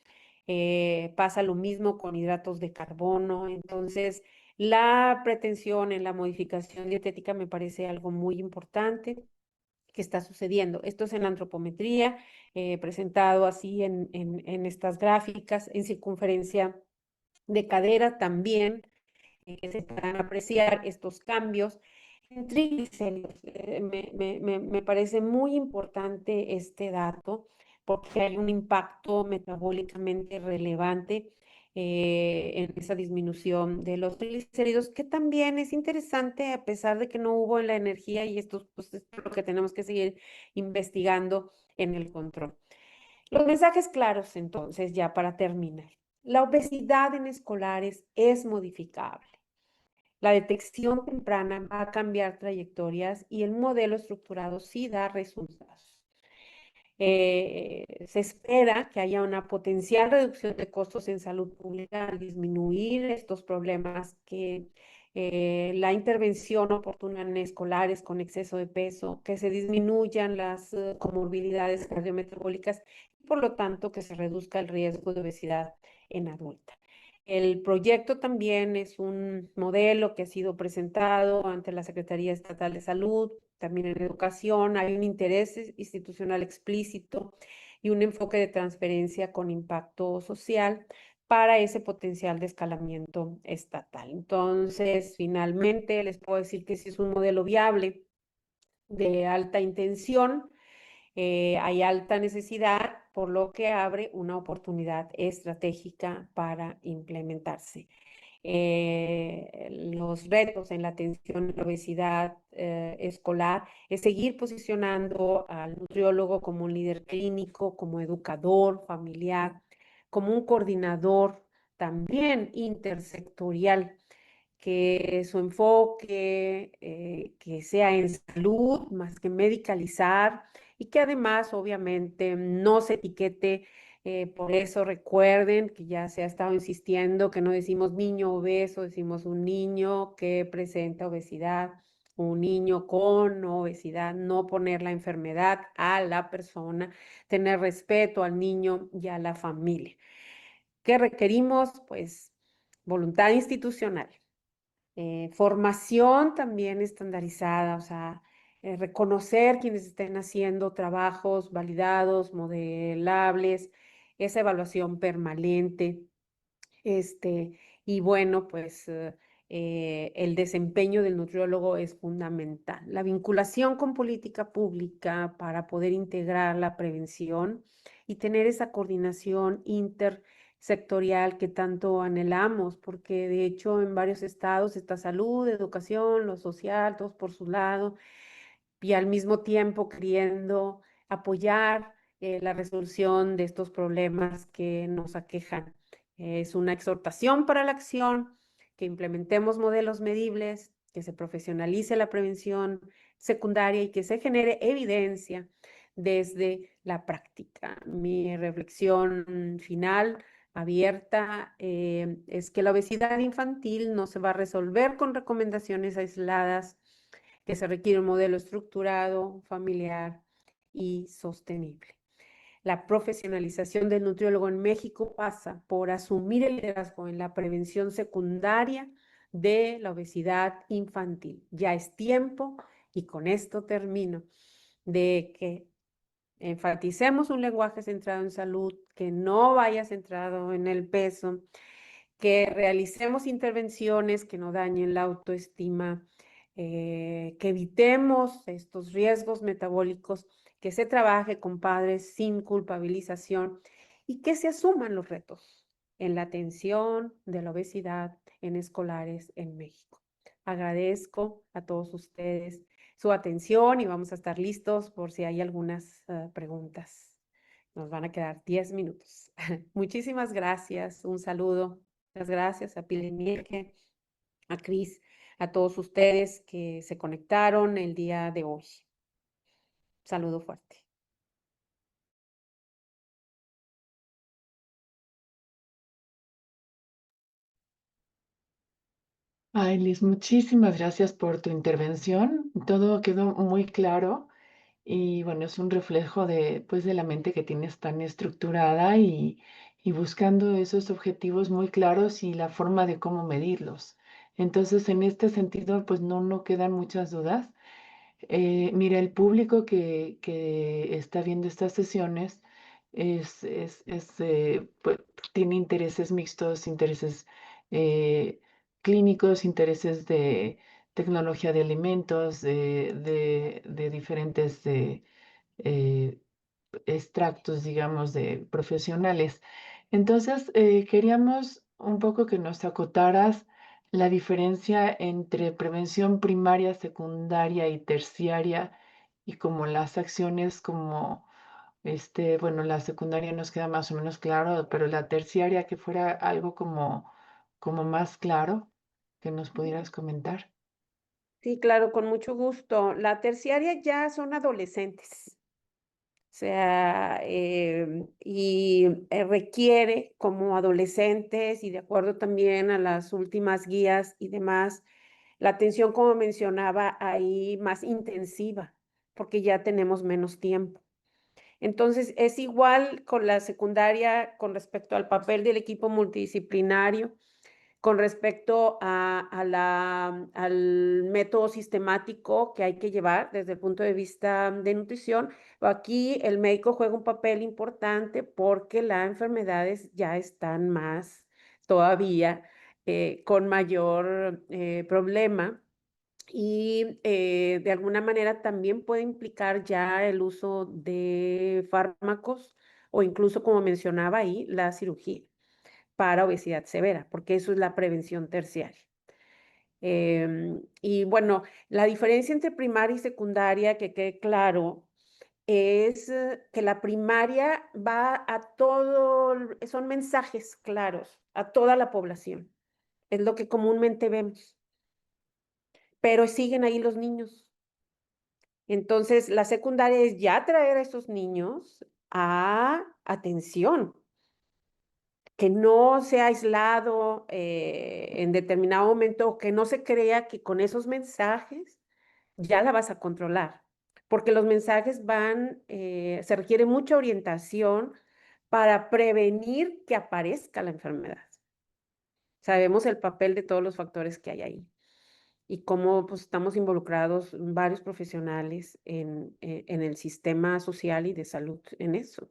Pasa lo mismo con hidratos de carbono. Entonces, la pretensión en la modificación dietética me parece algo muy importante que está sucediendo. Esto es en antropometría, presentado así en estas gráficas, en circunferencia de cadera también, que se puedan apreciar estos cambios. En triglicéridos, me parece muy importante este dato porque hay un impacto metabólicamente relevante en esa disminución de los triglicéridos, que también es interesante a pesar de que no hubo en la energía y esto pues, es lo que tenemos que seguir investigando en el control. Los mensajes claros, entonces, ya para terminar. La obesidad en escolares es modificable. La detección temprana va a cambiar trayectorias y el modelo estructurado sí da resultados. Se espera que haya una potencial reducción de costos en salud pública al disminuir estos problemas que la intervención oportuna en escolares con exceso de peso, que se disminuyan las comorbilidades cardiometabólicas y por lo tanto que se reduzca el riesgo de obesidad en adulta. El proyecto también es un modelo que ha sido presentado ante la Secretaría Estatal de Salud, también en educación. Hay un interés institucional explícito y un enfoque de transferencia con impacto social para ese potencial de escalamiento estatal. Entonces, finalmente, les puedo decir que sí es un modelo viable de alta intención. Hay alta necesidad, por lo que abre una oportunidad estratégica para implementarse. Los retos en la atención a la obesidad escolar es seguir posicionando al nutriólogo como un líder clínico, como educador familiar, como un coordinador también intersectorial, que su enfoque que sea en salud más que medicalizar y que además obviamente no se etiquete. Por eso recuerden que ya se ha estado insistiendo que no decimos niño obeso, decimos un niño que presenta obesidad, un niño con obesidad, no poner la enfermedad a la persona, tener respeto al niño y a la familia. ¿Qué requerimos? Pues voluntad institucional, formación también estandarizada, o sea, reconocer quienes estén haciendo trabajos validados, modelables, esa evaluación permanente, y bueno, pues el desempeño del nutriólogo es fundamental. La vinculación con política pública para poder integrar la prevención y tener esa coordinación intersectorial que tanto anhelamos, porque de hecho en varios estados está salud, educación, lo social, todos por su lado, y al mismo tiempo queriendo apoyar la resolución de estos problemas que nos aquejan. Es una exhortación para la acción, que implementemos modelos medibles, que se profesionalice la prevención secundaria y que se genere evidencia desde la práctica. Mi reflexión final abierta es que la obesidad infantil no se va a resolver con recomendaciones aisladas, que se requiere un modelo estructurado, familiar y sostenible. La profesionalización del nutriólogo en México pasa por asumir el liderazgo en la prevención secundaria de la obesidad infantil. Ya es tiempo, y con esto termino, de que enfaticemos un lenguaje centrado en salud, que no vaya centrado en el peso, que realicemos intervenciones que no dañen la autoestima, que evitemos estos riesgos metabólicos, que se trabaje con padres sin culpabilización y que se asuman los retos en la atención de la obesidad en escolares en México. Agradezco a todos ustedes su atención y vamos a estar listos por si hay algunas preguntas. Nos van a quedar 10 minutos. Muchísimas gracias. Un saludo. Muchas gracias a Pili Mielke, a Cris, a todos ustedes que se conectaron el día de hoy. Saludo fuerte. Ay, Liz, muchísimas gracias por tu intervención. Todo quedó muy claro y bueno, es un reflejo de, pues, de la mente que tienes tan estructurada y buscando esos objetivos muy claros y la forma de cómo medirlos. Entonces, en este sentido, pues no quedan muchas dudas. Mira, el público que está viendo estas sesiones pues, tiene intereses mixtos, intereses eh, clínicos, intereses tecnología de alimentos, de diferentes eh, extractos, digamos, de profesionales. Entonces, queríamos un poco que nos acotaras la diferencia entre prevención primaria, secundaria y terciaria y como las acciones como, bueno, la secundaria nos queda más o menos claro, pero la terciaria que fuera algo como más claro que nos pudieras comentar. Sí, claro, con mucho gusto. La terciaria ya son adolescentes. O sea, requiere como adolescentes y de acuerdo también a las últimas guías y demás, la atención, como mencionaba ahí, más intensiva, porque ya tenemos menos tiempo. Entonces, es igual con la secundaria con respecto al papel del equipo multidisciplinario, con respecto al método sistemático que hay que llevar desde el punto de vista de nutrición. Aquí el médico juega un papel importante porque las enfermedades ya están más todavía con mayor problema y de alguna manera también puede implicar ya el uso de fármacos o incluso, como mencionaba ahí, la cirugía para obesidad severa, porque eso es la prevención terciaria. Y bueno, la diferencia entre primaria y secundaria, que quede claro, es que la primaria va a todo, son mensajes claros a toda la población. Es lo que comúnmente vemos, pero siguen ahí los niños. Entonces, la secundaria es ya traer a esos niños a atención, que no sea aislado en determinado momento, que no se crea que con esos mensajes ya la vas a controlar, porque los mensajes se requiere mucha orientación para prevenir que aparezca la enfermedad. Sabemos el papel de todos los factores que hay ahí y cómo pues, estamos involucrados varios profesionales en el sistema social y de salud en eso.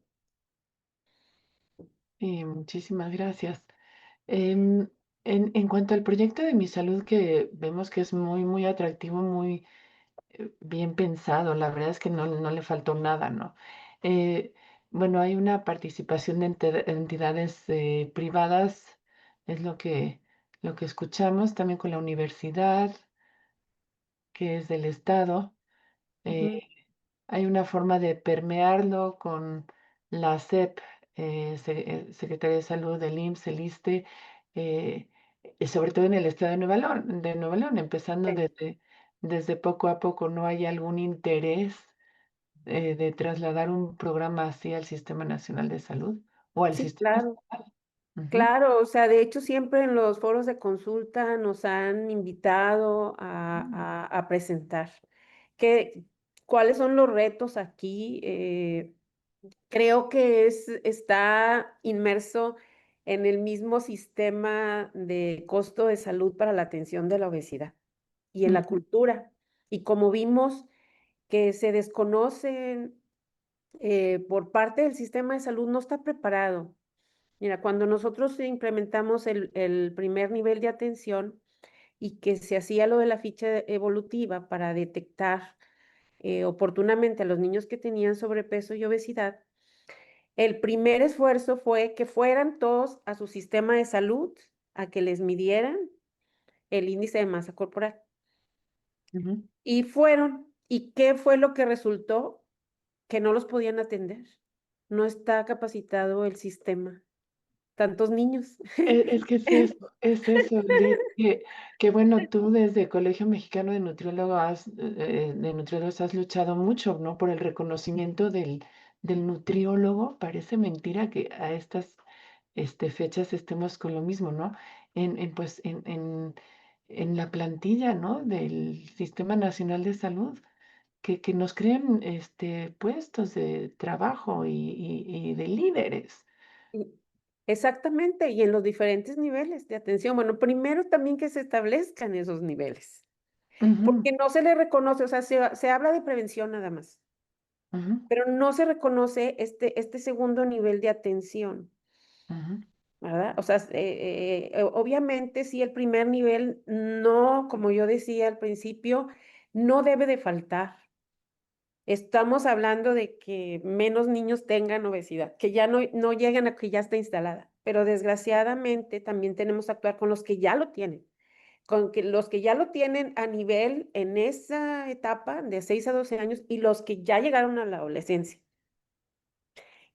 Y muchísimas gracias. Em, en cuanto al proyecto de Mi Salud, que vemos que es muy atractivo, muy bien pensado, la verdad es que no le faltó nada, ¿no? Eh, bueno, hay una participación de entidades privadas, es lo que escuchamos, también con la universidad, que es del Estado. eh, Ujú. Hay una forma de permearlo con la SEP, Secretaría de Salud del IMSS, el ISSSTE, eh, y sobre todo en el estado de Nuevo León, empezando Sí, desde poco a poco. ¿No hay algún interés de trasladar un programa así al Sistema Nacional de Salud o al sí, sistema claro. estatal? Ujú, Claro, o sea, de hecho siempre en los foros de consulta nos han invitado a presentar. ¿Qué, ¿Cuáles son los retos aquí? Creo que está inmerso en el mismo sistema de costo de salud para la atención de la obesidad y en la ujú, cultura. Y como vimos que se desconocen por parte del sistema de salud, no está preparado. Mira, cuando nosotros implementamos el primer nivel de atención y que se hacía lo de la ficha evolutiva para detectar oportunamente a los niños que tenían sobrepeso y obesidad, el primer esfuerzo fue que fueran todos a su sistema de salud a que les midieran el índice de masa corporal. ujú. Y fueron. ¿Y qué fue lo que resultó? Que no los podían atender. No está capacitado el sistema. Tantos niños. Es que es eso, Liz, que bueno, tú desde Colegio Mexicano de Nutriólogos has luchado mucho, ¿no? Por el reconocimiento del nutriólogo. Parece mentira que a estas fechas estemos con lo mismo, ¿no? Pues, en la plantilla, ¿no? Del Sistema Nacional de Salud, que nos creen puestos de trabajo y de líderes. Y- Exactamente, y en los diferentes niveles de atención. Bueno, primero también que se establezcan esos niveles, Ujú, porque no se le reconoce, o sea, se habla de prevención nada más, ujú, pero no se reconoce este segundo nivel de atención. ujú. ¿verdad? O sea, obviamente sí, el primer nivel no, como yo decía al principio, no debe de faltar. Estamos hablando de que menos niños tengan obesidad, que ya no lleguen a que ya está instalada, pero desgraciadamente también tenemos que actuar con los que ya lo tienen, con que los que ya lo tienen a nivel en esa etapa de 6 a 12 años y los que ya llegaron a la adolescencia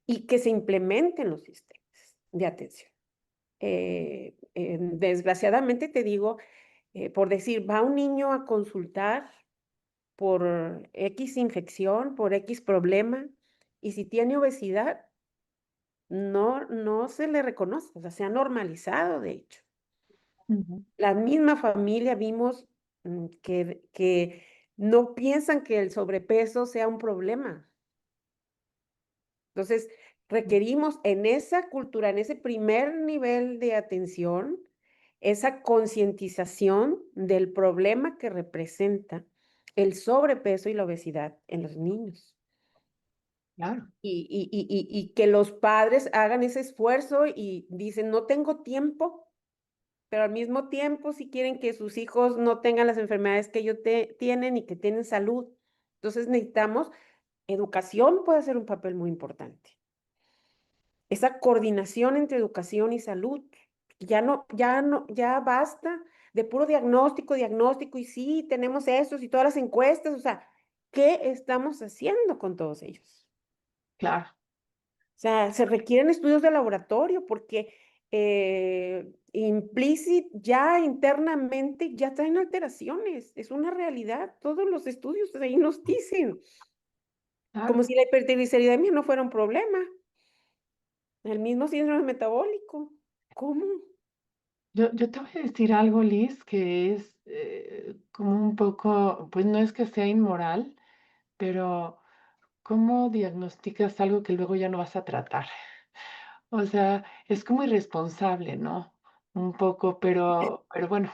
y que se implementen los sistemas de atención. Desgraciadamente te digo, por decir, va un niño a consultar por X infección, por X problema, y si tiene obesidad, no se le reconoce, o sea, se ha normalizado, de hecho. Ujú. La misma familia vimos que no piensan que el sobrepeso sea un problema. Entonces, requerimos en esa cultura, en ese primer nivel de atención, esa concientización del problema que representa el sobrepeso y la obesidad en los niños. Claro, Y que los padres hagan ese esfuerzo y dicen, no tengo tiempo, pero al mismo tiempo si quieren que sus hijos no tengan las enfermedades que ellos tienen y que tienen salud. Entonces necesitamos, educación puede ser un papel muy importante. Esa coordinación entre educación y salud. Ya basta de puro diagnóstico, diagnóstico, y sí, tenemos estos y todas las encuestas, o sea, ¿qué estamos haciendo con todos ellos? claro. O sea, se requieren estudios de laboratorio porque ya internamente ya traen alteraciones, es una realidad, todos los estudios ahí nos dicen, como Claro. si la hipertrigliceridemia no fuera un problema, el mismo síndrome metabólico, ¿cómo? Yo te voy a decir algo, Liz, que es como un poco, pues no es que sea inmoral, pero ¿cómo diagnosticas algo que luego ya no vas a tratar? O sea, es como irresponsable, ¿no? Un poco, pero bueno,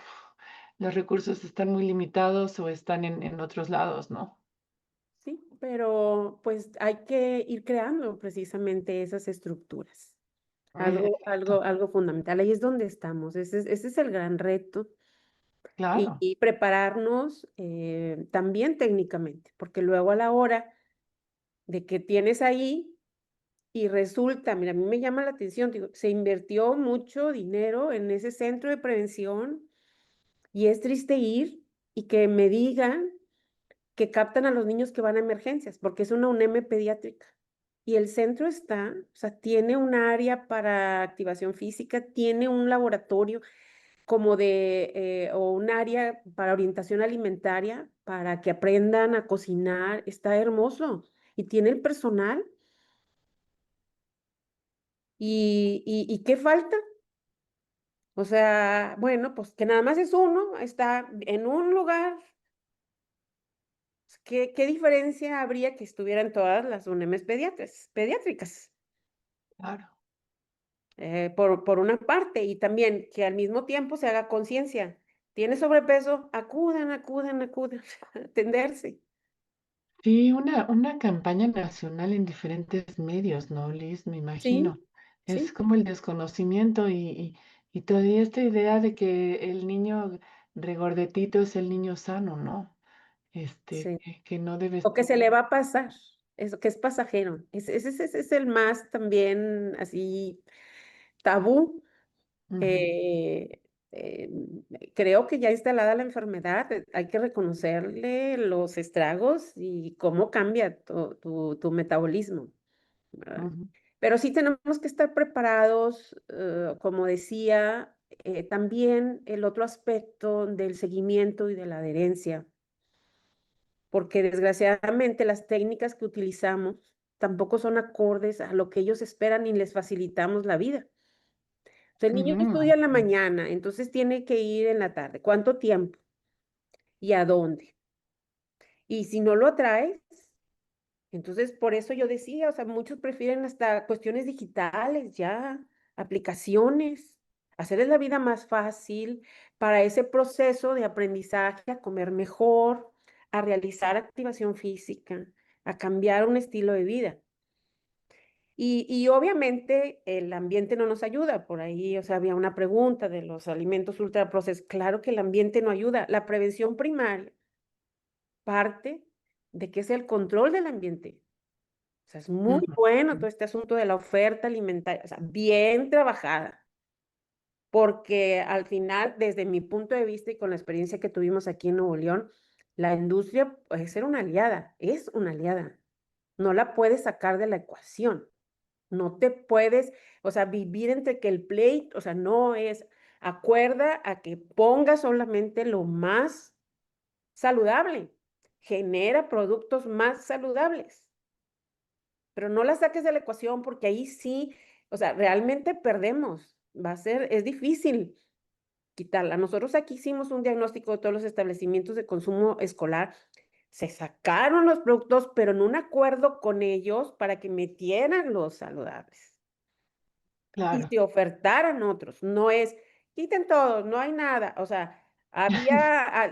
los recursos están muy limitados o están en otros lados, ¿no? Sí, pero pues hay que ir creando precisamente esas estructuras, Ay, exacto. algo fundamental. Ahí es donde estamos, ese es el gran reto. Claro. Y prepararnos también técnicamente, porque luego a la hora de que tienes ahí y resulta, mira, a mí me llama la atención, digo, se invirtió mucho dinero en ese centro de prevención y es triste ir y que me digan que captan a los niños que van a emergencias, porque es una UNEM pediátrica. Y el centro está, o sea, tiene un área para activación física, tiene un laboratorio como o un área para orientación alimentaria, para que aprendan a cocinar, está hermoso. Y tiene el personal. ¿Y qué falta? O sea, bueno, pues que nada más es uno, está en un lugar. ¿Qué diferencia habría que estuvieran todas las UNEMs pediátricas? Claro. Por una parte, y también que al mismo tiempo se haga conciencia. ¿Tiene sobrepeso? Acudan a atenderse. Sí, una campaña nacional en diferentes medios, ¿no, Liz? Me imagino. Sí, Es sí, como el desconocimiento y todavía esta idea de que el niño regordetito es el niño sano, ¿no? sí. Que no debe O que estar. se le va a pasar, eso que es pasajero. Ese es el más también así tabú. Ujú, Eh, eh, Creo que ya instalada la enfermedad, hay que reconocerle los estragos y cómo cambia tu metabolismo, ¿verdad? ujú, Pero sí tenemos que estar preparados, como decía, también el otro aspecto del seguimiento y de la adherencia, porque desgraciadamente las técnicas que utilizamos tampoco son acordes a lo que ellos esperan y les facilitamos la vida. O sea, el niño no ujú, estudia en la mañana, entonces tiene que ir en la tarde. ¿Cuánto tiempo? ¿Y a dónde? Y si no lo atraes, entonces por eso yo decía, o sea, muchos prefieren hasta cuestiones digitales ya, aplicaciones, hacerles la vida más fácil para ese proceso de aprendizaje, a comer mejor, a realizar activación física, a cambiar un estilo de vida. Y obviamente el ambiente no nos ayuda. Por ahí, o sea, había una pregunta de los alimentos ultraprocesados. Claro que el ambiente no ayuda. La prevención primaria parte de que es el control del ambiente. O sea, es muy bueno todo este asunto de la oferta alimentaria, o sea, bien trabajada, porque al final, desde mi punto de vista y con la experiencia que tuvimos aquí en Nuevo León, la industria puede ser una aliada, es una aliada. No la puedes sacar de la ecuación. No te puedes, o sea, vivir entre que el pleito, o sea, no es, acuerda a que ponga solamente lo más saludable, genera productos más saludables, pero no la saques de la ecuación porque ahí sí, o sea, realmente perdemos, es difícil quitarla. Nosotros aquí hicimos un diagnóstico de todos los establecimientos de consumo escolar, se sacaron los productos, pero en un acuerdo con ellos para que metieran los saludables y Claro. se ofertaran otros. No es, quiten todos, no hay nada. O sea,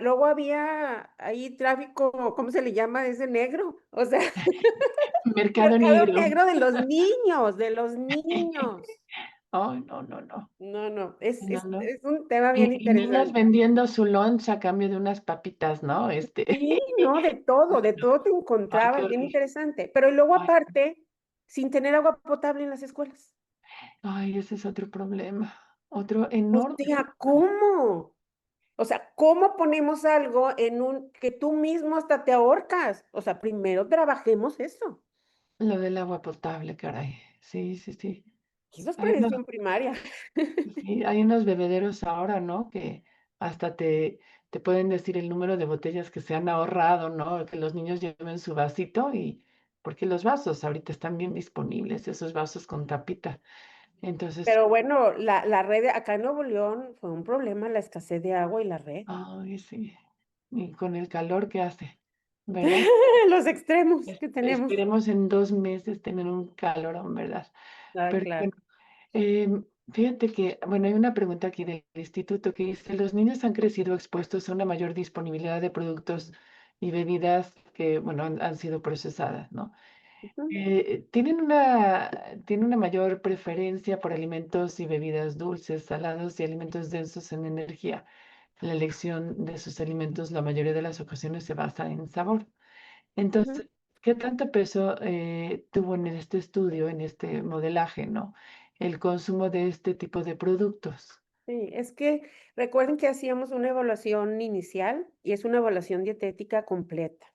luego había ahí tráfico, ¿cómo se le llama ese negro? O sea, Mercado mercado negro. negro de los niños, de los niños. Ay, no, no, no. No, no, es, No, es, no. es un tema bien Y niños interesante. vendiendo su lunch a cambio de unas papitas, ¿no? Sí, no, de todo te Ay, qué encontrabas, bien horror. interesante. Pero luego Ay, aparte, sin tener agua potable en las escuelas. ay, ese es otro problema. Otro O enorme sea, problema. ¿cómo? O sea, ¿cómo ponemos algo en que tú mismo hasta te ahorcas? O sea, primero trabajemos eso. Lo del agua potable, caray. Sí, sí, sí. Eso es Hay unos, prevención primaria. sí, hay unos bebederos ahora, ¿no? Que hasta te pueden decir el número de botellas que se han ahorrado, ¿no? Que los niños lleven su vasito y porque los vasos ahorita están bien disponibles, esos vasos con tapita. Entonces, Pero bueno, la red acá en Nuevo León fue un problema la escasez de agua y la red. ay, sí. Y con el calor que hace, ¿verdad? Los extremos que tenemos. Esperemos en 2 meses tener un calorón, ¿verdad? Ah, Pero claro. bueno, fíjate que, bueno, hay una pregunta aquí del instituto que dice, los niños han crecido expuestos a una mayor disponibilidad de productos y bebidas que, bueno, han sido procesadas, ¿no? Ujú. Tienen una mayor preferencia por alimentos y bebidas dulces, salados y alimentos densos en energía. La elección de sus alimentos, la mayoría de las ocasiones se basa en sabor. Ujú. Entonces, ¿qué tanto peso tuvo en este estudio, en este modelaje, ¿no? El consumo de este tipo de productos. Sí, es que recuerden que hacíamos una evaluación inicial y es una evaluación dietética completa.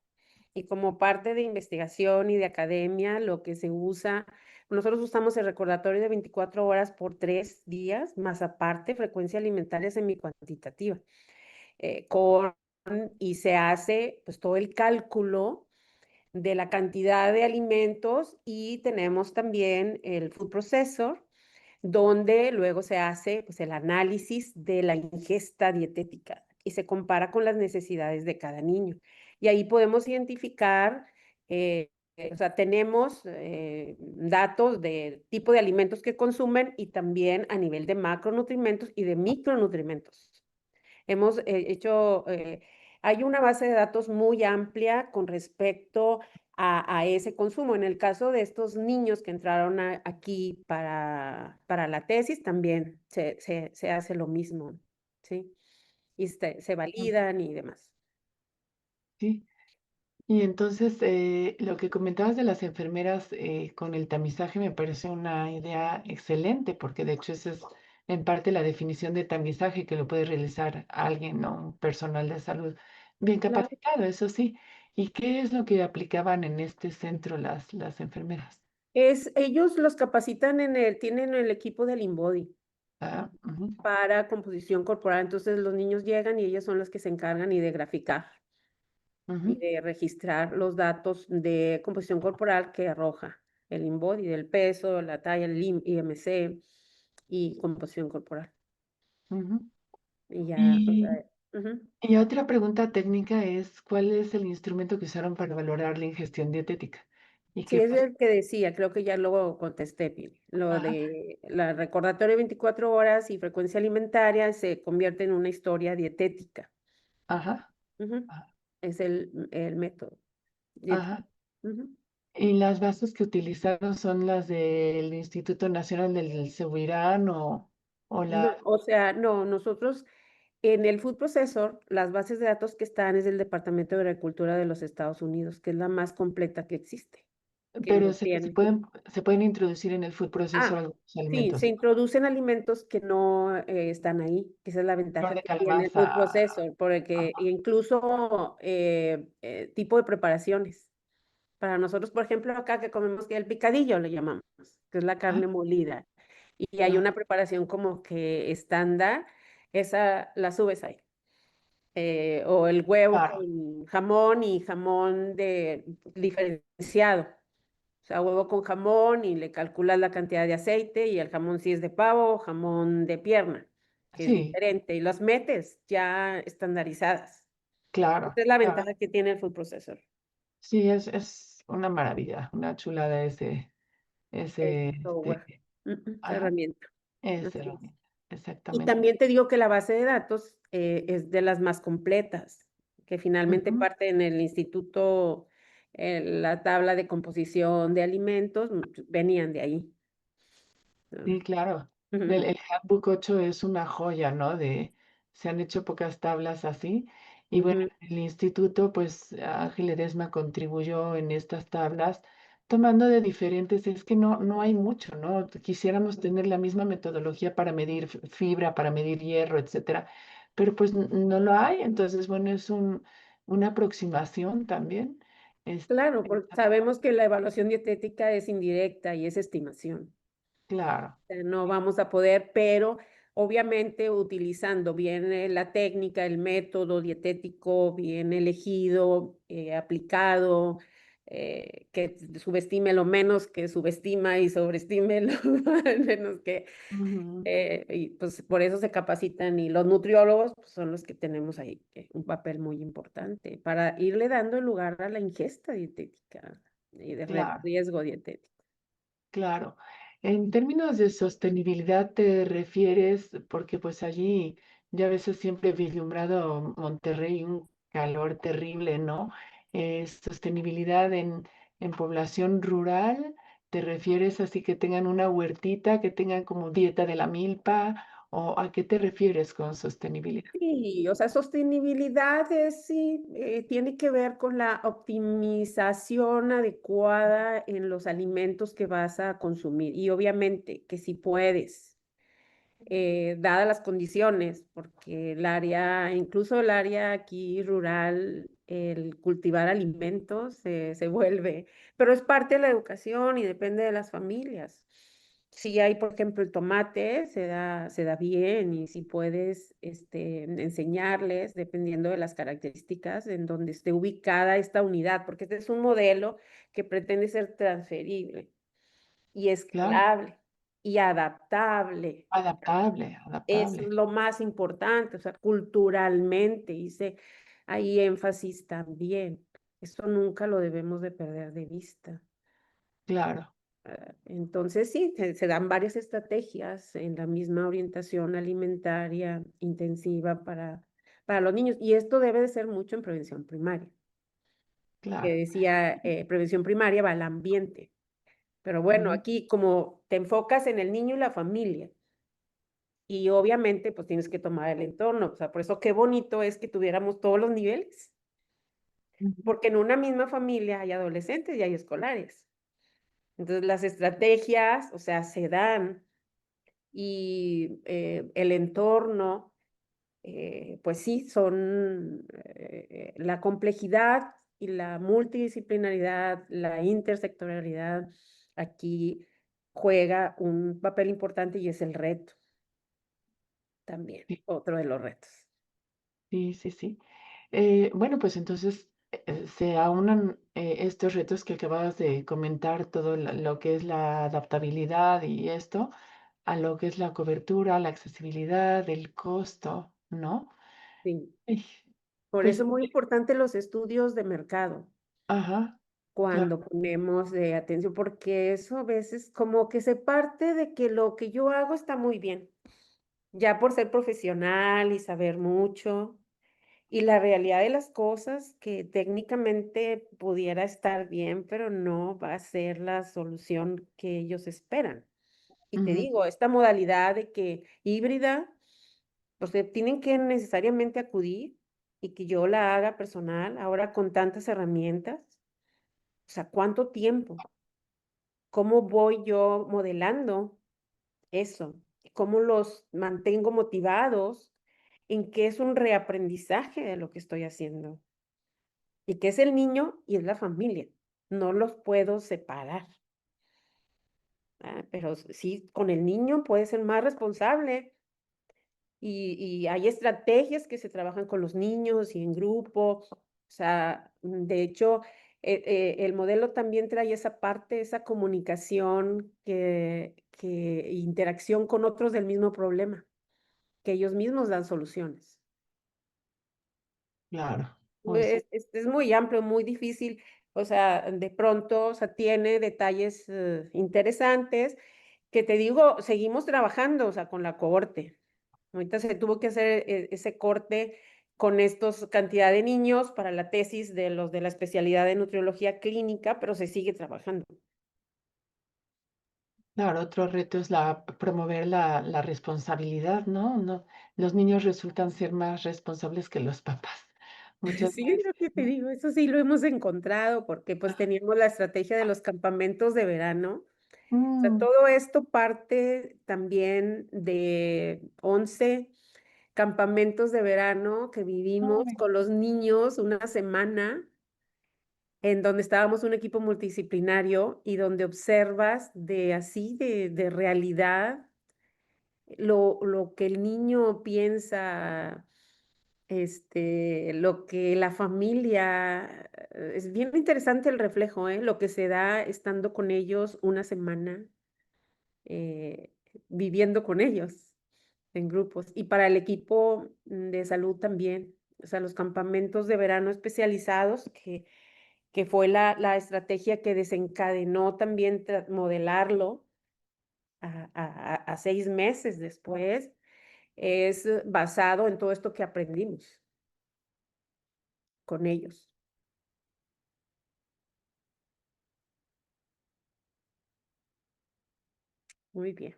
Y como parte de investigación y de academia, lo que se usa, nosotros usamos el recordatorio de 24 horas por 3 días, más aparte frecuencia alimentaria semicuantitativa, y se hace pues todo el cálculo de la cantidad de alimentos y tenemos también el food processor, donde luego se hace pues, el análisis de la ingesta dietética y se compara con las necesidades de cada niño. Y ahí podemos identificar, o sea, tenemos datos de tipo de alimentos que consumen y también a nivel de macronutrimentos y de micronutrimentos. Hemos hecho, hay una base de datos muy amplia con respecto a ese consumo. En el caso de estos niños que entraron aquí para la tesis, también se hace lo mismo, ¿sí? Y se Mm, validan y demás. sí. Y entonces, lo que comentabas de las enfermeras con el tamizaje me parece una idea excelente, porque de hecho esa es en parte la definición de tamizaje que lo puede realizar alguien, ¿no? Un personal de salud bien Claro. capacitado, eso sí. ¿Y qué es lo que aplicaban en este centro las enfermeras? Ellos los capacitan tienen el equipo del InBody Ah, ujú, para composición corporal. Entonces los niños llegan y ellos son los que se encargan y de graficar y ujú, de registrar los datos de composición corporal que arroja el InBody, del peso, la talla, el IMC y composición corporal. ujú. Y ya, o Y, sea, ujú. y otra pregunta técnica es, ¿cuál es el instrumento que usaron para valorar la ingestión dietética? ¿Y Sí, qué es fue? el que decía, creo que ya luego contesté, Pili. Lo Ajá, de la recordatorio 24 horas y frecuencia alimentaria se convierte en una historia dietética. ajá, Ujú. ajá, Es el método. ajá. Ujú. ¿Y las bases que utilizaron son las del Instituto Nacional del Seguirán o la No, o sea, no, nosotros en el Food Processor, las bases de datos que están es del Departamento de Agricultura de los Estados Unidos, que es la más completa que existe, que pero lo se tiene. pueden introducir en el food processor Ah, algunos sí, alimentos? se introducen alimentos que no están ahí, que esa es la Flor ventaja de que tiene el Food calabaza. Processor, porque Ajá. incluso tipo de preparaciones. Para nosotros, por ejemplo, acá que comemos que el picadillo le llamamos, que es la Ah, carne molida, y hay ah, una preparación como que estándar, esa la subes ahí. O el huevo claro. con jamón y jamón de diferenciado. O sea, huevo con jamón y le calculas la cantidad de aceite y el jamón si es de pavo o jamón de pierna, que es Sí, diferente. Y los metes ya estandarizadas. claro, Esa es la claro. ventaja que tiene el food processor. Sí, es una maravilla, una chulada El ese, software, esa ajá, herramienta. esa Así es. herramienta, Y exactamente. también te digo que la base de datos es de las más completas, que finalmente Ujú. parte en el instituto, la tabla de composición de alimentos, venían de ahí. ¿No? Sí, claro. Ujú, El Handbook 8 es una joya, ¿no? Se han hecho pocas tablas así. Y bueno, ujú. el instituto, pues Ángel Ledesma contribuyó en estas tablas, tomando de diferentes, es que no hay mucho, ¿no? Quisiéramos tener la misma metodología para medir fibra, para medir hierro, etcétera, pero pues no lo hay. Entonces, bueno, una aproximación también. Es, Claro, porque sabemos que la evaluación dietética es indirecta y es estimación. claro, Sea, no vamos a poder, pero obviamente utilizando bien la técnica, el método dietético bien elegido, aplicado, que subestime lo menos que subestima y sobreestime lo menos que, ujú, y pues por eso se capacitan y los nutriólogos pues, son los que tenemos ahí un papel muy importante para irle dando el lugar a la ingesta dietética y de claro. riesgo dietético. Claro. En términos de sostenibilidad te refieres, porque pues allí ya a veces siempre he vislumbrado Monterrey un calor terrible, ¿no? Sostenibilidad en población rural, ¿te refieres así que tengan una huertita, que tengan como dieta de la milpa? ¿O a qué te refieres con sostenibilidad? Sí, o sea, sostenibilidad es, sí, tiene que ver con la optimización adecuada en los alimentos que vas a consumir. Y obviamente que si puedes, dadas las condiciones, porque el área, incluso el área aquí rural, el cultivar alimentos se vuelve, pero es parte de la educación y depende de las familias. Si hay, por ejemplo, el tomate, se da bien y si puedes enseñarles, dependiendo de las características en donde esté ubicada esta unidad, porque este es un modelo que pretende ser transferible y Claro, escalable y adaptable. adaptable, Es adaptable, lo más importante, o sea, culturalmente hice ahí énfasis también. Esto nunca lo debemos de perder de vista. claro, Entonces, sí, se dan varias estrategias en la misma orientación alimentaria intensiva para los niños. Y esto debe de ser mucho en prevención primaria. Que claro. decía, prevención primaria va al ambiente. Pero bueno, Ujú, aquí como te enfocas en el niño y la familia, y obviamente, pues tienes que tomar el entorno. O sea, por eso qué bonito es que tuviéramos todos los niveles, ujú, porque en una misma familia hay adolescentes y hay escolares. Entonces, las estrategias, o sea, se dan y el entorno, pues sí, son la complejidad y la multidisciplinaridad, la intersectorialidad, aquí juega un papel importante y es el reto también, sí, otro de los retos. sí, sí, sí. Bueno, pues entonces se aunan estos retos que acabas de comentar, todo lo que es la adaptabilidad y esto, a lo que es la cobertura, la accesibilidad, el costo, ¿no? Sí. Ey, Por eso pues, es muy importante los estudios de mercado ajá, claro, cuando ponemos de atención, porque eso a veces como que se parte de que lo que yo hago está muy bien, ya por ser profesional y saber mucho, Y la realidad de las cosas que técnicamente pudiera estar bien, pero no va a ser la solución que ellos esperan. Y te Ujú. digo, esta modalidad de que híbrida, o sea, tienen que necesariamente acudir y que yo la haga personal, ahora con tantas herramientas. O sea, ¿cuánto tiempo? ¿Cómo voy yo modelando eso? ¿Cómo los mantengo motivados en que es un reaprendizaje de lo que estoy haciendo? Y que es el niño y es la familia. No los puedo separar. Pero sí, con el niño puede ser más responsable y hay estrategias que se trabajan con los niños y en grupo. O sea, de hecho, el modelo también trae esa parte, esa comunicación que interacción con otros del mismo problema, que ellos mismos dan soluciones. Claro. Pues sí. Es muy amplio, muy difícil, o sea, de pronto, o sea, tiene detalles, interesantes que te digo, seguimos trabajando, o sea, con la cohorte. Ahorita se tuvo que hacer ese corte con estos cantidad de niños para la tesis de los de la especialidad de nutriología clínica, pero se sigue trabajando. Claro, otro reto es promover la responsabilidad, ¿no? No, los niños resultan ser más responsables que los papás muchas Sí, es veces, lo que te ¿no? digo, eso sí lo hemos encontrado, porque, pues, teníamos la estrategia de los campamentos de verano. O sea, Mm, todo esto parte también de 11 campamentos de verano que vivimos ay, con los niños una semana, en donde estábamos un equipo multidisciplinario y donde observas de así, de realidad, lo que el niño piensa, lo que la familia, es bien interesante el reflejo, ¿eh? Lo que se da estando con ellos una semana, eh, viviendo con ellos en grupos. Y para el equipo de salud también, o sea, los campamentos de verano especializados, que fue la estrategia que desencadenó también modelarlo a 6 meses después, es basado en todo esto que aprendimos con ellos. Muy bien.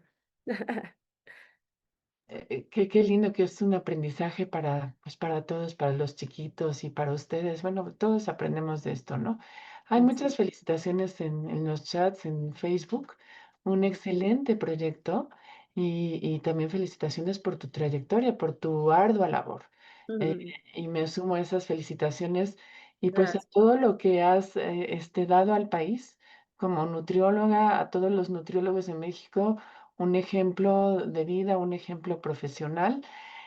qué lindo que es un aprendizaje para, pues, para todos, para los chiquitos y para ustedes. Bueno, todos aprendemos de esto, ¿no? Hay Así. muchas felicitaciones en los chats, en Facebook. Un excelente proyecto y también felicitaciones por tu trayectoria, por tu ardua labor. Eh, Ujú. y me sumo a esas felicitaciones y pues a Gracias. todo lo que has dado al país como nutrióloga, a todos los nutriólogos de México un ejemplo de vida, un ejemplo profesional.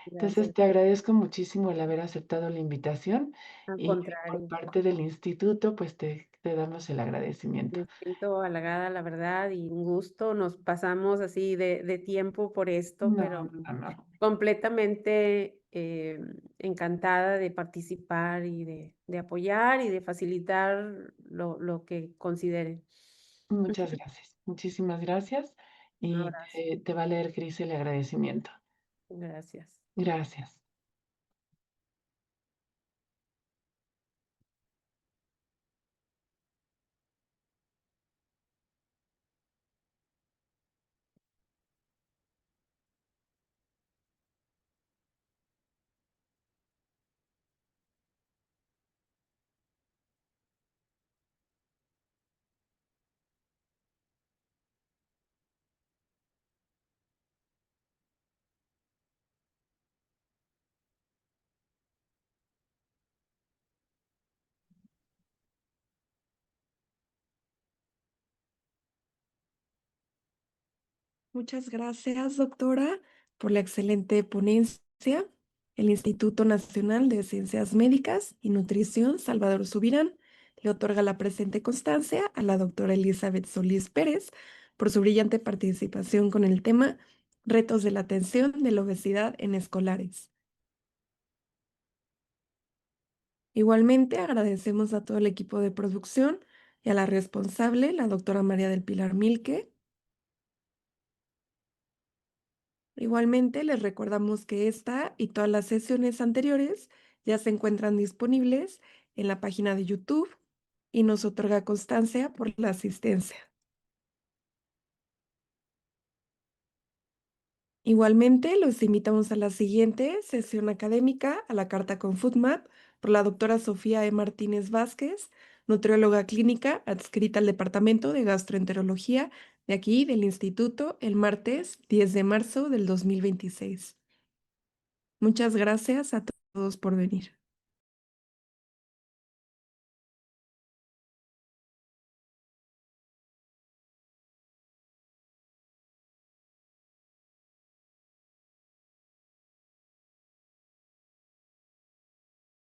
Entonces, Gracias. te agradezco muchísimo el haber aceptado la invitación Al y por contrario. parte del instituto, pues te damos el agradecimiento. Me siento halagada, la verdad, y un gusto. Nos pasamos así de tiempo por esto, No, pero no, no. completamente encantada de participar y de apoyar y de facilitar lo que consideren. Muchas gracias. Muchísimas gracias Un y abrazo. te va a leer Cris el agradecimiento. Gracias. Gracias. Muchas gracias, doctora, por la excelente ponencia. El Instituto Nacional de Ciencias Médicas y Nutrición, Salvador Subirán, le otorga la presente constancia a la doctora Elizabeth Solís Pérez por su brillante participación con el tema Retos de la atención de la obesidad en escolares. Igualmente, agradecemos a todo el equipo de producción y a la responsable, la doctora María del Pilar Milque. Igualmente, les recordamos que esta y todas las sesiones anteriores ya se encuentran disponibles en la página de YouTube y nos otorga constancia por la asistencia. Igualmente, los invitamos a la siguiente sesión académica, a la carta con FoodMap, por la doctora Sofía E. Martínez Vázquez, nutrióloga clínica adscrita al Departamento de Gastroenterología de aquí, del Instituto, el martes 10 de marzo del 2026. Muchas gracias a todos por venir.